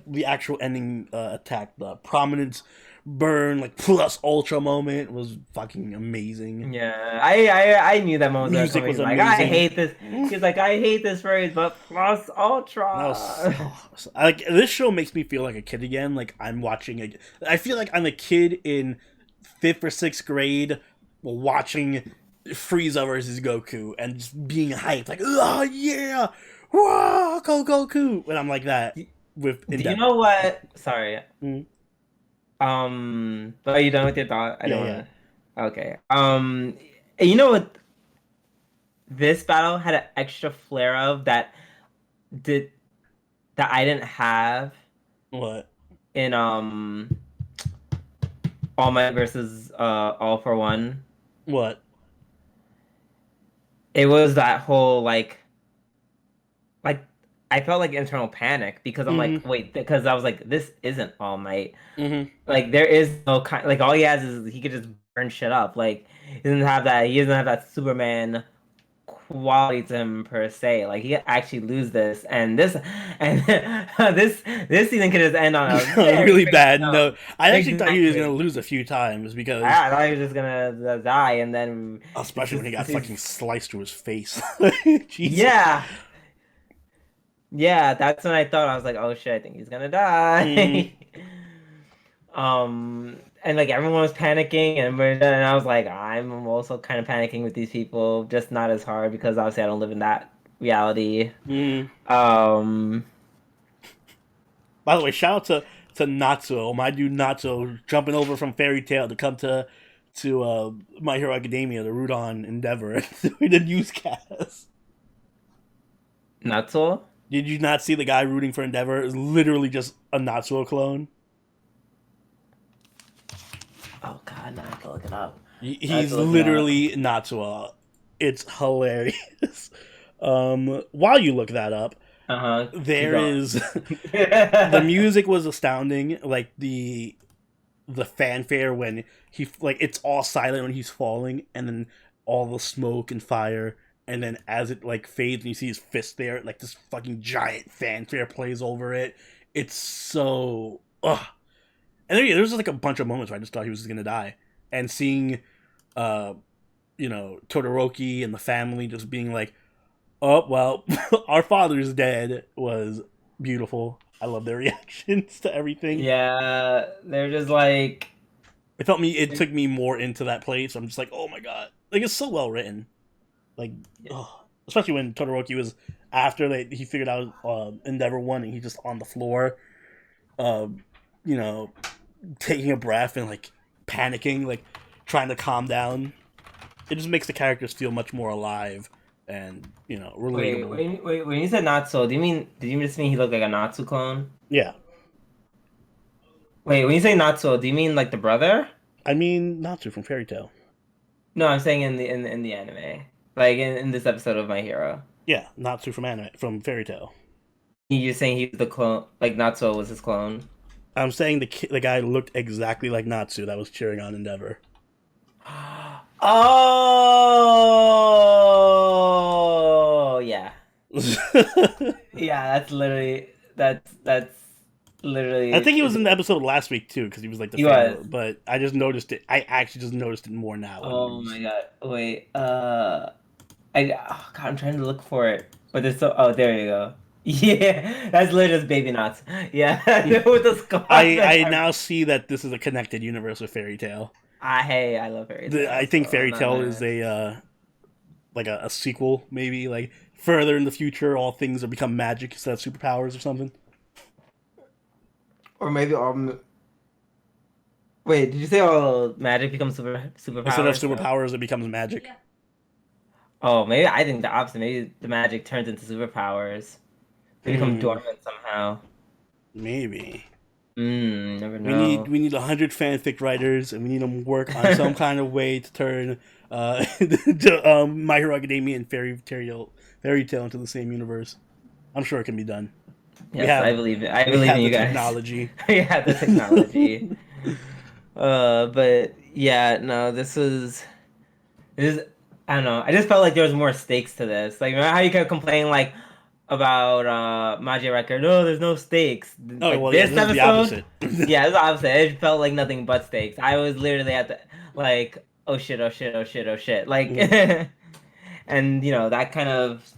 the actual ending attack, the prominence burn, like plus ultra moment was fucking amazing.
Yeah, I knew that moment.
Music was
like,
amazing.
I hate this. He's like, I hate this phrase, but plus ultra.
Like this show makes me feel like a kid again. Like I'm watching I feel like I'm a kid in 5th or 6th grade watching Frieza versus Goku and just being hyped, like, oh yeah, whoa, go Goku, and I'm like that. With Endeavor.
Do you know what? Sorry. But are you done with your thought? I
Yeah,
don't
yeah.
want to. Okay. You know what? This battle had an extra flare of did that I didn't have
What?
in All Might versus All for One.
What?
It was that whole like I felt like internal panic because I'm
Mm-hmm.
like, wait, because I was like, this isn't All Might.
Mm-hmm.
Like there is no kind like all he has is he could just burn shit up. Like he doesn't have that Superman quality to him per se. Like he could actually lose this and this season could just end on a very
Really
crazy
bad. No,
note.
I actually thought he was gonna
Exactly.
lose a few times because,
I thought he was just gonna die and then
especially when he got fucking
it's
sliced through his face. Jesus.
yeah. Yeah, that's when I thought I was like, oh shit, I think he's gonna
Mm-hmm.
die. And like everyone was panicking, and I was like, I'm also kind of panicking with these people, just not as hard because obviously I don't live in that reality.
Mm-hmm.
Um,
By the way, shout out to Natsuo, my dude Natsuo, jumping over from Fairy Tail to come to My Hero Academia to root on Endeavor doing the newscast.
not so.
Did you not see the guy rooting for Endeavor? Is literally just a Natsuo clone.
Oh God, now I have to look it up. I have
He's
to look it up.
literally Natsuo. It's hilarious. While you look that up,
Uh-huh. Keep
there
going.
is the music was astounding. Like the fanfare when he like it's all silent when he's falling, and then all the smoke and fire, and then as it like fades and you see his fist there, like this fucking giant fanfare plays over it. It's so and there was like a bunch of moments where I just thought he was just gonna die, and seeing uh Todoroki and the family just being like, oh well, our father's dead was beautiful. I love their reactions to everything.
Yeah, they're just like,
It took me more into that place. I'm just like, oh my god, like it's so well written. Like, oh, especially when Todoroki was after he figured out Endeavor One, and he's just on the floor, uh, you know, taking a breath and like panicking, like trying to calm down. It just makes the characters feel much more alive and relatable.
when you said Natsu, did you just mean he looked like a Natsu clone?
Yeah,
Wait, when you say Natsu, do you mean like the brother?
I mean Natsu from Fairy Tail.
No, I'm saying in the anime, like in this episode of My Hero.
Yeah, Natsu from Fairy Tail.
You're saying he's the clone, like Natsuo was his clone.
I'm saying the guy looked exactly like Natsu that was cheering on Endeavor.
Oh, yeah, yeah. That's
I
literally
think he was in the episode last week too, because he was like the
he was.
fan. But I just noticed it. I actually just noticed it more now.
Oh my God! Wait, oh God, I'm trying to look for it, but there's so. Oh, there you go. Yeah, that's literally just baby knots. Yeah, with the scars and
I
everything.
now see that this is a connected universe with Fairy Tail.
Hey, I love fairy
I
tales, so
think
I'm
Fairy
not
Tail is
mad.
a like a sequel, maybe like further in the future, all things will become magic instead of superpowers or something.
Or maybe wait, did you say all magic becomes
Instead of
superpowers? So
superpowers, it becomes magic.
Yeah.
oh, maybe I think the opposite. Maybe the magic turns into superpowers. They become
Hmm,
dormant somehow.
maybe.
Never
We need
know.
100 fanfic writers, and we need them to work on some kind of way to turn to, My Hero Academia and Fairy Tale into the same universe. I'm sure it can be done. We
Yes, I
have
believe it. I
we
believe in
have the
you guys.
technology.
We have the technology. But yeah, no, this is I don't know. I just felt like there was more stakes to this. Like remember how you kept complaining like about Magia Record? No, there's no stakes.
Oh
Like
well, yeah.
this
This is the
episode,
opposite.
yeah, this opposite. It felt like nothing but stakes. I was literally at the like, oh shit, oh shit, oh shit, oh shit. Like
Mhm.
and that kind of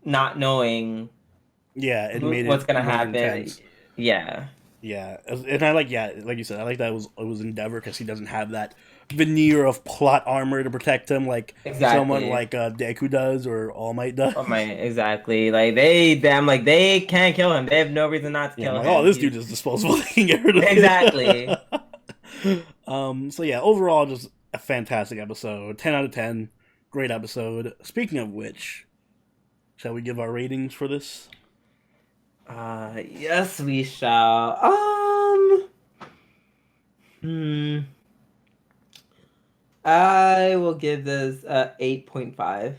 not knowing
Yeah, it made
what's
it
gonna
more
happen.
intense.
Yeah.
Yeah, and I like like you said, I like that it was Endeavor because he doesn't have that veneer of plot armor to protect him, like someone
Exactly.
like Deku does or All Might does.
Oh my, exactly. Like I'm like they can't kill him. They have no reason not to
Yeah, I'm
kill
like, oh,
him.
this
He's
dude is disposable. They can get rid of
exactly.
it. So yeah, overall, just a fantastic episode. 10 out of 10. Great episode. Speaking of which, shall we give our ratings for this?
Yes, we shall. Hmm. I will give this 8.5.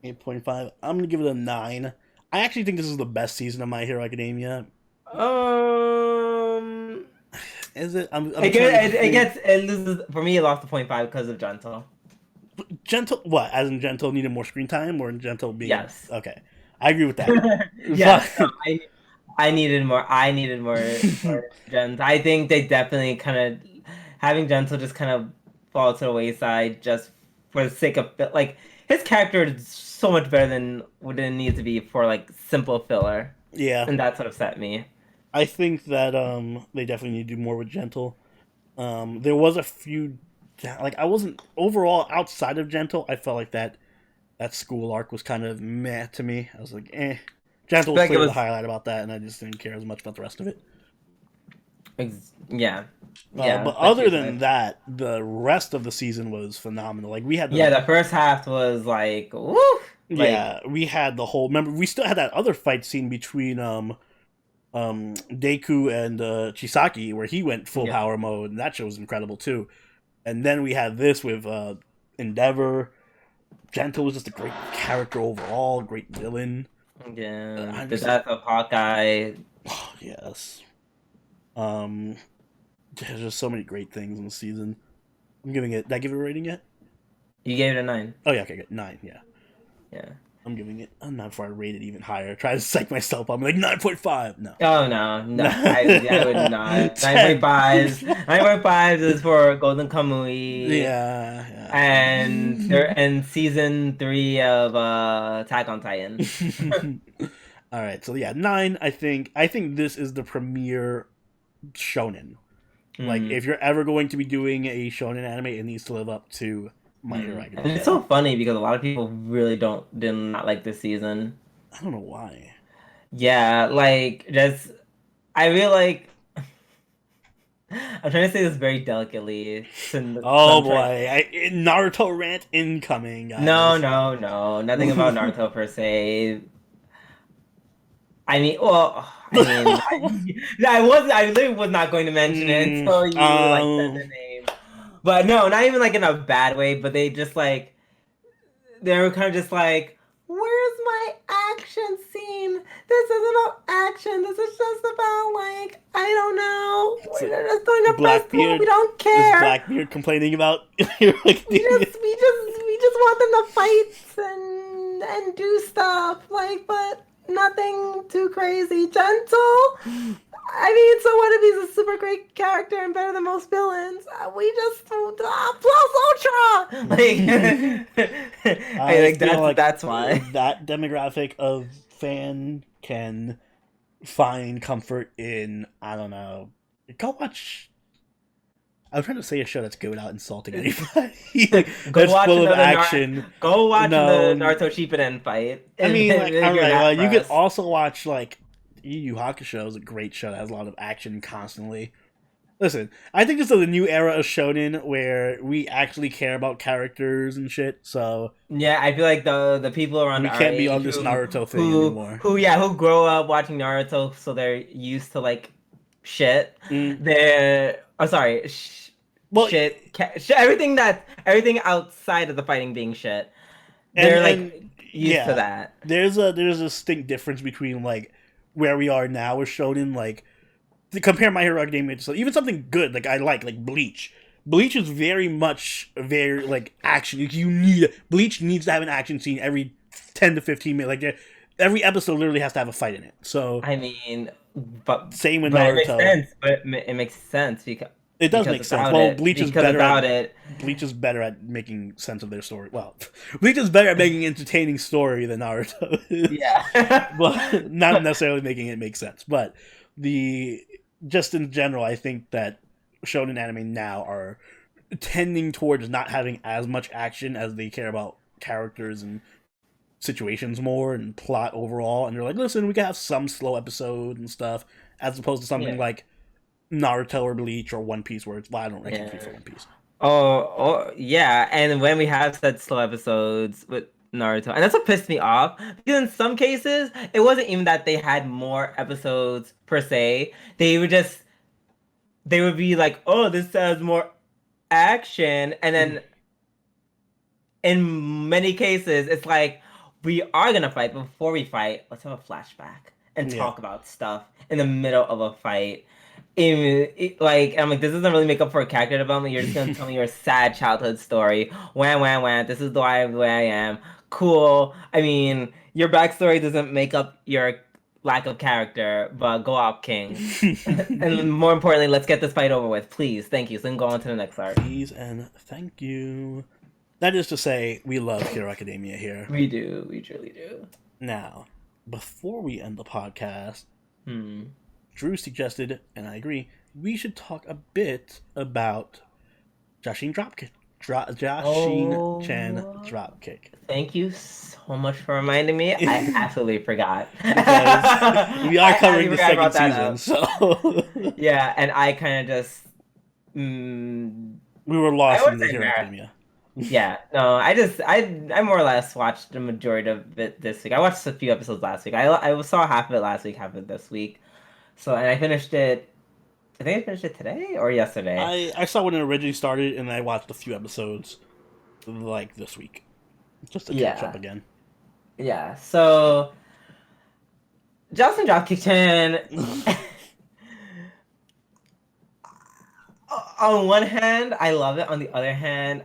8.5. I'm gonna give it a 9. I actually think this is the best season of My Hero Academia.
Um,
Is it? I'm trying to think.
it loses for me. It lost the point 5 because of Gentle.
Gentle, what? As in Gentle needed more screen time, or in Gentle being
Yes.
okay? I agree with that.
Yes. No,
But
I needed more. I needed more gens. I think they definitely kind of having Gentle just kind of fall to the wayside just for the sake of like his character is so much better than what it needs to be for like simple filler,
yeah,
and that's what upset me.
I think that they definitely need to do more with Gentle. There was a few like I wasn't overall outside of Gentle. I felt like that school arc was kind of meh to me. I was like, eh.
I
Gentle
feel
was
like it
clearly the
was
highlight about that, and I just didn't care as much about the rest of it.
yeah, yeah,
But other
especially
than
with
that, the rest of the season was phenomenal. Like we had
yeah. The first half was like woo, like
we had the whole. Remember, we still had that other fight scene between Deku and Chisaki where he went full
yeah.
power mode, and that show was incredible too. And then we had this with Endeavor. Gentle was just a great character overall, great villain.
Yeah,
I'm
the
just
death of Hawkeye.
oh, yes. Um, there's just so many great things in the season. I'm giving it. Did I give it a rating yet?
You gave it a 9.
Oh yeah, okay, good. 9. Yeah,
Yeah.
I'm giving it. I'm not before I rate it even higher. Try to psych myself up. I'm like 9.5. No.
Oh no, no, I would not.
10.
9.5 is for Golden Kamui
Yeah,
and they're in season 3 of Attack on Titan.
yeah. All right, so yeah, 9. I think this is the premier shonen. Like,
Mm.
if you're ever going to be doing a shonen anime, it needs to live up to My Hero
Mm. And it's
Academia.
so funny because a lot of people really did not like this season.
I don't know why.
Yeah, like just I really like. I'm trying to say this very delicately. So
Oh
I'm
boy,
trying.
Naruto rant incoming,
No,
guys.
no, no, nothing about Naruto per se. I mean, well, I mean, I literally was not going to mention it
Mm,
until you like said the name. But no, not even like in a bad way, but they just like they were kind of just like, where's my action scene? This isn't about action. This is just about like, I don't know.
so
We're just doing a festival. We
Blackbeard
don't
is
care.
Blackbeard complaining about Hero Academia.
We just want them to fight and do stuff like, but nothing too crazy. Gentle. I mean, so what if he's a super great character and better than most villains? We just plus ultra. Like, I,
I
like
feel like
that's why.
that demographic of fan can find comfort in, I don't know, go watch. I was trying to say a show that's good without insulting anybody. Like,
Go
that's
watch
full of
another
action.
Go watch the
No,
Naruto Shippuden fight.
I mean, like,
If
all
you're
right, well,
that
you could
pressed.
also watch like Yu Yu Hakusho is a great show that has a lot of action constantly. Listen, I think this is a new era of shonen where we actually care about characters and shit. So
Yeah, I feel like the people around
we
our
can't be on
age
this Naruto thing anymore.
who grow up watching Naruto, so they're used to like shit.
Mm.
They're sorry,
Well,
everything outside of the fighting being shit. They're
and
like used to
yeah,
that.
there's a distinct difference between like where we are now with shonen. Like to compare My Hero Academia to even something good like I like Bleach. Bleach is very like action. You need Bleach needs to have an action scene every 10 to 15 minutes. Like every episode literally has to have a fight in it. So
I mean, but
same with
it makes
Naruto.
sense. But it makes sense
It does make sense. Well, Bleach is better
without
at
it,
Bleach is better at making sense of their story. Well, Bleach is better at making entertaining story than Naruto is,
yeah.
but not necessarily making it make sense. But the just in general, I think that shonen anime now are tending towards not having as much action as they care about characters and situations more and plot overall. And they're like, listen, we can have some slow episode and stuff, as opposed to something
Yeah.
like Naruto or Bleach or One Piece, where it's, well, I don't rank it
Yeah.
for One Piece.
Oh, yeah. And when we have such slow episodes with Naruto, and that's what pissed me off, because in some cases, it wasn't even that they had more episodes per se. They would be like, oh, this has more action. And then in many cases, it's like, we are gonna fight, but before we fight, let's have a flashback and
Yeah.
talk about stuff in the middle of a fight. I'm like, this doesn't really make up for a character development. You're just gonna tell me your sad childhood story. Wham, wham, wham. This is the way I am. Cool. I mean, your backstory doesn't make up your lack of character, but go out, King. And more importantly, let's get this fight over with, please. Thank you. So we can go on to the next arc.
Please and thank you. That is to say, we love Hero Academia here.
We do. We truly do.
Now, before we end the podcast,
Hmm.
Drew suggested, and I agree, we should talk a bit about Jashin Dropkick. Jashin-chan Dropkick.
Thank you so much for reminding me. I absolutely forgot.
Because we are covering the second season, so...
Yeah, and I kind of just...
we were lost in the Hero Academia.
Yeah, no, I more or less watched the majority of it this week. I watched a few episodes last week. I saw half of it last week, half of it this week. So, and I finished it, I think I finished it today or yesterday.
I saw when it originally started, and I watched a few episodes, like, this week. Just to catch up again.
Yeah, so... Jashin Dropkick-chan... On one hand, I love it. On the other hand,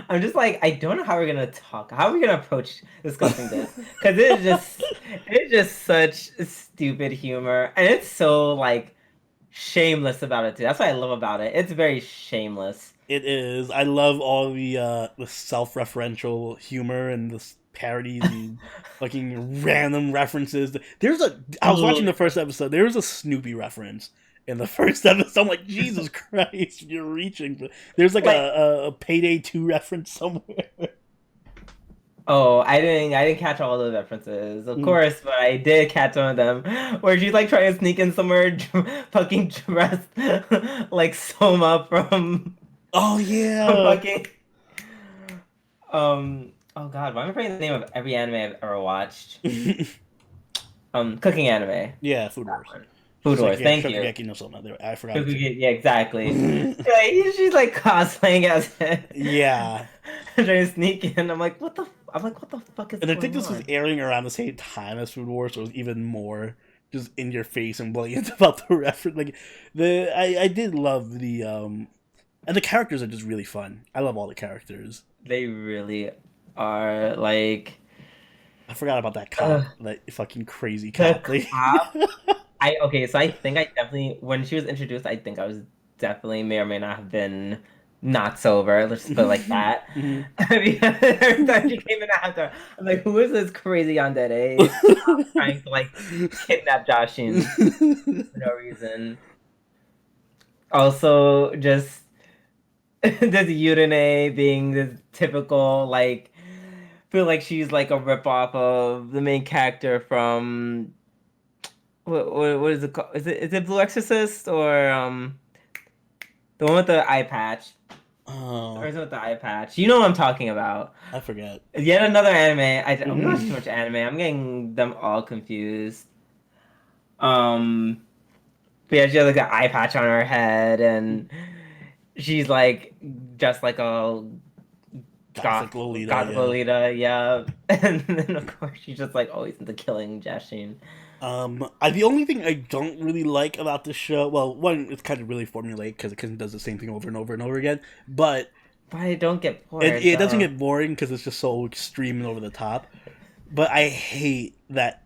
I'm just like, I don't know how we're gonna talk. How are we gonna approach discussing this? Because it's just such stupid humor, and it's so like shameless about it too. That's what I love about it. It's very shameless.
It is. I love all the self-referential humor and the parodies and fucking random references. I was watching the first episode. There was a Snoopy reference in the first episode. I'm like, Jesus Christ, you're reaching. There's like a Payday 2 reference somewhere.
Oh, I didn't catch all the references, of course, but I did catch some of them where she's like trying to sneak in somewhere, fucking dressed like Soma from.
Oh yeah.
From fucking. Oh God, why am I forgetting the name of every anime I've ever watched? Cooking anime.
Yeah, Food Wars.
Food Wars, thank you.
I forgot.
Yeah, exactly. She's like cosplaying as it.
Yeah.
Trying to sneak in. I'm like, what the fuck is?
And I think this was airing around the same time as Food Wars, so it was even more just in your face and blatant about the reference. Like I did love the and the characters are just really fun. I love all the characters.
They really are. Like,
I forgot about that cop, that fucking crazy cop.
So I think I definitely, when she was introduced, I think I was definitely may or may not have been not sober. Let's just put it like that. Because every time she came in after, I'm like, who is this crazy undead trying to like kidnap Jashin for no reason? Also, just this Yurine being this typical like, feel like she's like a ripoff of the main character from. What is it called? Is it Blue Exorcist or the one with the eye patch?
Oh,
Or is it with the eye patch? You know what I'm talking about.
I forget.
Yet another anime. I'm not too much anime. I'm getting them all confused. But yeah, she has like an eye patch on her head, and she's like just like a
Gothic Lolita.
Lolita, yeah. And then of course she's just like always into killing Jashin.
The only thing I don't really like about this show, well, one, it's kind of really formulaic because it kind of does the same thing over and over and over again, but
I don't get bored.
it doesn't get boring because it's just so extreme and over the top. But I hate that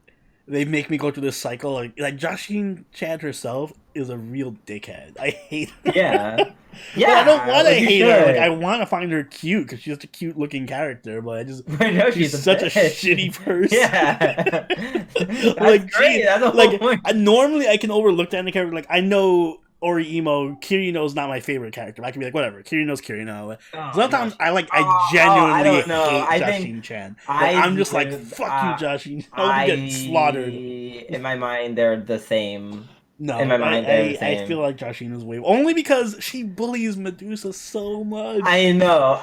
they make me go through this cycle. Like Jashin-chan herself is a real dickhead. I hate her.
Yeah. Yeah.
Well, I don't want to hate her. Like,
should.
I want to find her cute because she's just a cute looking character, but I just
I know
she's
a
such
bitch.
a shitty person.
Yeah. That's
Like,
great. That's the whole point.
normally I can overlook that in the character. Like, I know Orimo, Kirino's not my favorite character. I can be like, whatever, Kirino's Kirino.
Oh no.
Sometimes I
I
genuinely
don't know.
hate
I think
Jashin-chan. Like,
I
I'm just like,
live.
fuck you, Jashin. I hope you
I
get slaughtered.
in my mind they're the same. In
No,
my mind they're the
I feel
same.
like Jashin is way only because she bullies Medusa so much.
I know.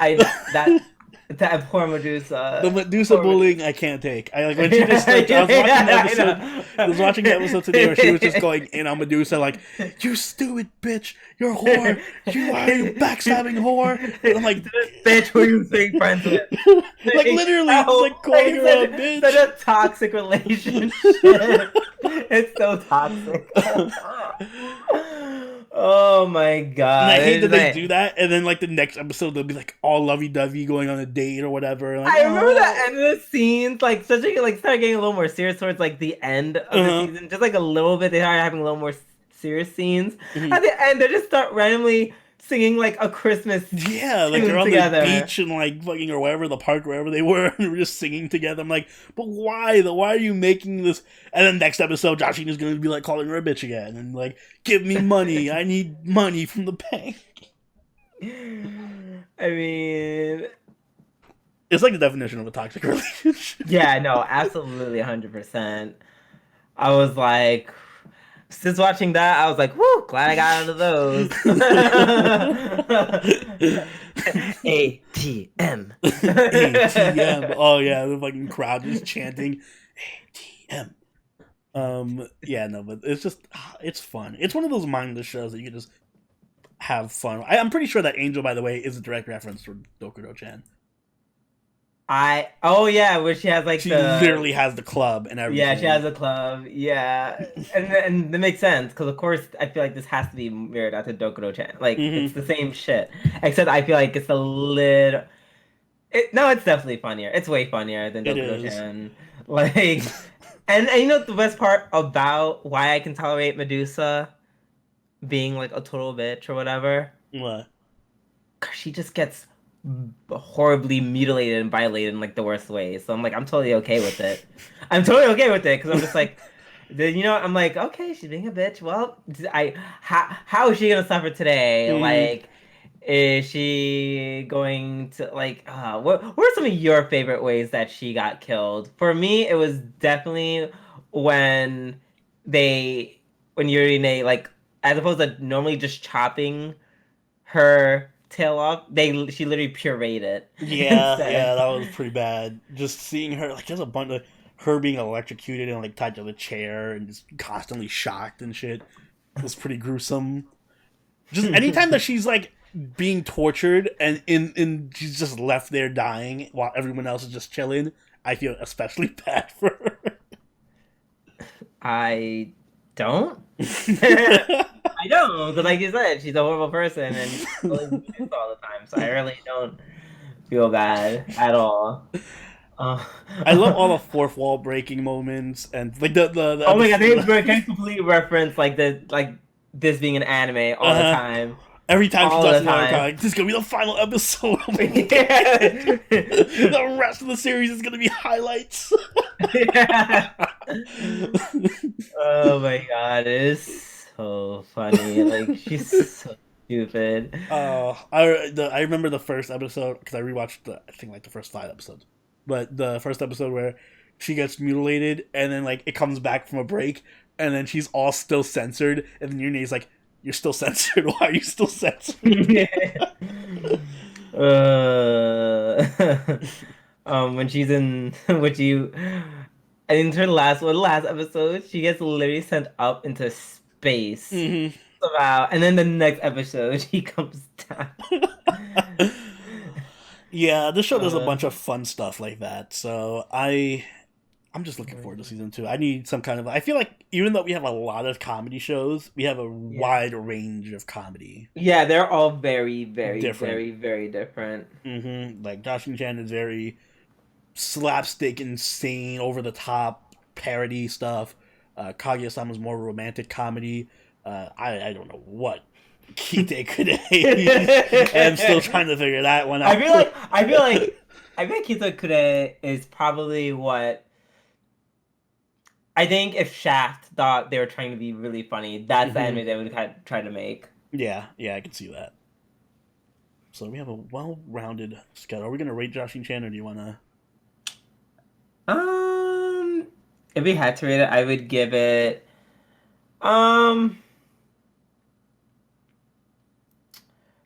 That poor
The
Medusa.
Medusa
Poor
bullying
Medusa.
I can't take. I like when she just starts. I was watching the
Yeah,
episode. I was watching the episode today where she was just going in on Medusa like, "You stupid bitch, you're a whore. Why are you backstabbing whore?" And I'm like,
bitch, who you think friends with?
like literally, just like calling her a bitch.
Such a toxic relationship. It's so toxic. Oh my god!
And I hate
It's
that they
like,
do that, and then like the next episode they'll be like all lovey-dovey going on a date or whatever. Like,
I remember the
oh.
end of the scenes, like such a like started getting a little more serious towards like the end of the
Uh-huh.
season, just like a little bit. They started having a little more serious scenes.
Mhm.
At the end, they just start randomly singing like a Christmas
Yeah, like they're
tune
on
together.
the beach and like fucking or wherever the park, wherever they were, and they were just singing together. I'm like, but why? Why are you making this? And then next episode, Joshing is going to be like calling her a bitch again and like, give me money. I need money from the bank.
I mean,
It's like the definition of a toxic relationship.
yeah, no, absolutely, 100%. I was like, since watching that, I was like, whoo, glad I got out of those. ATM.
ATM. Oh yeah, the fucking crowd just chanting ATM. Yeah, no, but it's just it's fun. It's one of those mindless shows that you can just have fun. I'm pretty sure that Angel, by the way, is a direct reference to Dokuro-chan.
Oh yeah, where she has like
She
the
literally has the club and everything.
yeah, she has a club, yeah, and that makes sense because of course I feel like this has to be mirrored after Dokuro-chan. Like it's the same shit, except I feel like it's a little. No, it's definitely funnier. It's way funnier than
It is.
Dokuro-chan. Like, and you know the best part about why I can tolerate Medusa being like a total bitch or whatever?
What?
'Cause she just gets horribly mutilated and violated in like the worst ways. So I'm like, I'm totally okay with it. I'm totally okay with it because I'm just like, you know, I'm like, okay, she's being a bitch. Well, how is she gonna suffer today? Like, is she going to like? What are some of your favorite ways that she got killed? For me, it was definitely when when Yurine like, as opposed to normally just chopping her tail off, she literally pureed it
Yeah,
instead.
yeah, that was pretty bad. Just seeing her, like, there's a bunch of her being electrocuted and like tied to the chair and just constantly shocked and shit. It was pretty gruesome. Just anytime that she's like being tortured and in she's just left there dying while everyone else is just chilling, I feel especially bad for her.
I don't. I don't, because like you said, she's a horrible person and she's always doing this all the time. So I really don't feel bad at all.
I love all the fourth wall breaking moments and like the
oh my god, they can completely reference like this being an anime all the time.
Every time
all
she talks
the
about it,
time.
like, this is gonna be the final episode.
Yeah.
The rest of the series is gonna be highlights.
Yeah. Oh my god, it is so funny. Like she's so stupid.
I remember the first episode because I rewatched I think like the first 5 episodes, but the first episode where she gets mutilated and then like it comes back from a break and then she's all still censored and then Yune's like, you're still censored. Why are you still censored?
When she's in, I think her last episode, she gets literally sent up into space somehow, and then the next episode she comes down.
Yeah, this show does a bunch of fun stuff like that. So I'm just looking forward to season 2. I need some kind of. I feel like even though we have a lot of comedy shows, we have a wide range of comedy.
Yeah, they're all very, very,
Different.
very, very different.
Like Jashin-chan is very slapstick, insane, over the top parody stuff. Kaguya-sama is more romantic comedy. I don't know what Kiitekure is. I'm still trying to figure that one out.
I feel like Kiitekure is probably what. I think if Shaft thought they were trying to be really funny, that's the
Hmm.
anime they would try to make.
Yeah, I can see that. So we have a well-rounded schedule. Are we gonna rate Jashin-chan, or do you wanna?
Um, if we had to rate it, I would give it um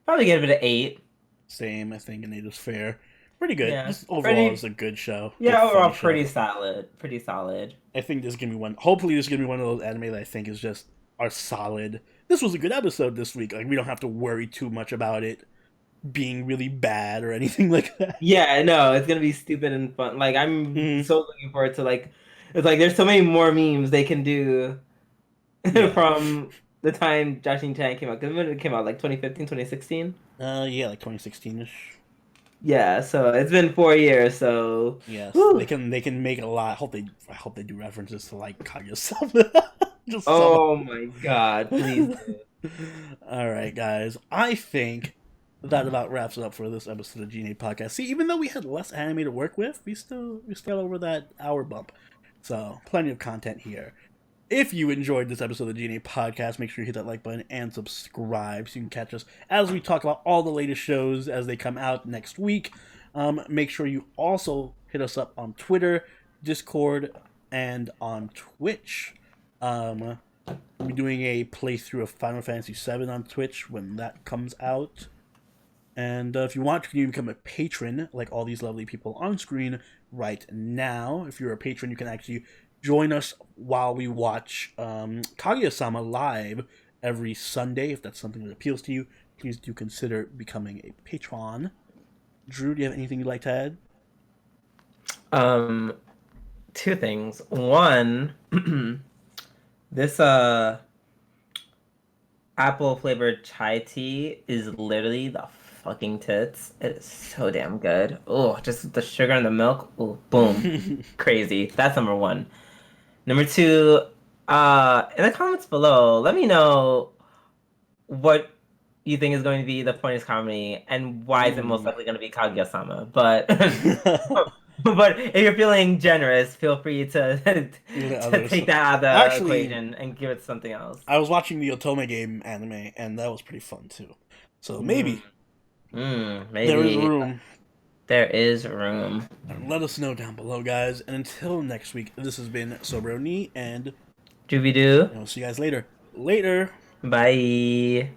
probably give it an 8.
Same, I think, and it is fair. Pretty good.
Yeah,
Just overall, it's
pretty.
a good show. Good,
Yeah,
funny
overall
show.
pretty solid. Pretty solid.
I think this is gonna be one. Hopefully, this is gonna be one of those anime that I think is just are solid. This was a good episode this week. Like we don't have to worry too much about it being really bad or anything like that.
Yeah, no, it's gonna be stupid and fun. Like I'm
Mm,
so looking forward to like it's like there's so many more memes they can do
yeah.
from the time Jashin-chan came out. Because when it came out, like 2015, 2016.
Yeah, like 2016 ish.
Yeah, so it's been 4 years. So,
Yes,
whew.
they can make a lot. I hope they do references to like Kaguya-sama. Just some.
Oh my God, please do.
All right, guys. I think that about wraps it up for this episode of G&A Podcast. See, even though we had less anime to work with, we still over that hour bump. So plenty of content here. If you enjoyed this episode of the G&A Podcast, make sure you hit that like button and subscribe so you can catch us as we talk about all the latest shows as they come out next week. Make sure you also hit us up on Twitter, Discord, and on Twitch. We'll be doing a playthrough of Final Fantasy VII on Twitch when that comes out. And if you want, you can become a patron, like all these lovely people on screen right now. If you're a patron, you can actually join us while we watch Kaguya-sama live every Sunday. If that's something that appeals to you, please do consider becoming a patron. Drew, do you have anything you'd like to add?
Um, Two things. One, this apple flavored chai tea is literally the fucking tits. It is so damn good. Oh, just the sugar and the milk. Oh, boom. Crazy. That's number one. Number two, in the comments below, let me know what you think is going to be the funniest comedy and why is it most
Ooh.
likely going to be Kaguya-sama. But but if you're feeling generous, feel free to to
Others.
take that out of the
Actually,
equation and give it something else.
I was watching the Otome game anime, and that was pretty fun too. So
Mm,
maybe there is
maybe
room.
there is room.
Let us know down below, guys. And until next week, this has been Sobroni, and
Doobie doo.
I'll see you guys later. Later.
Bye.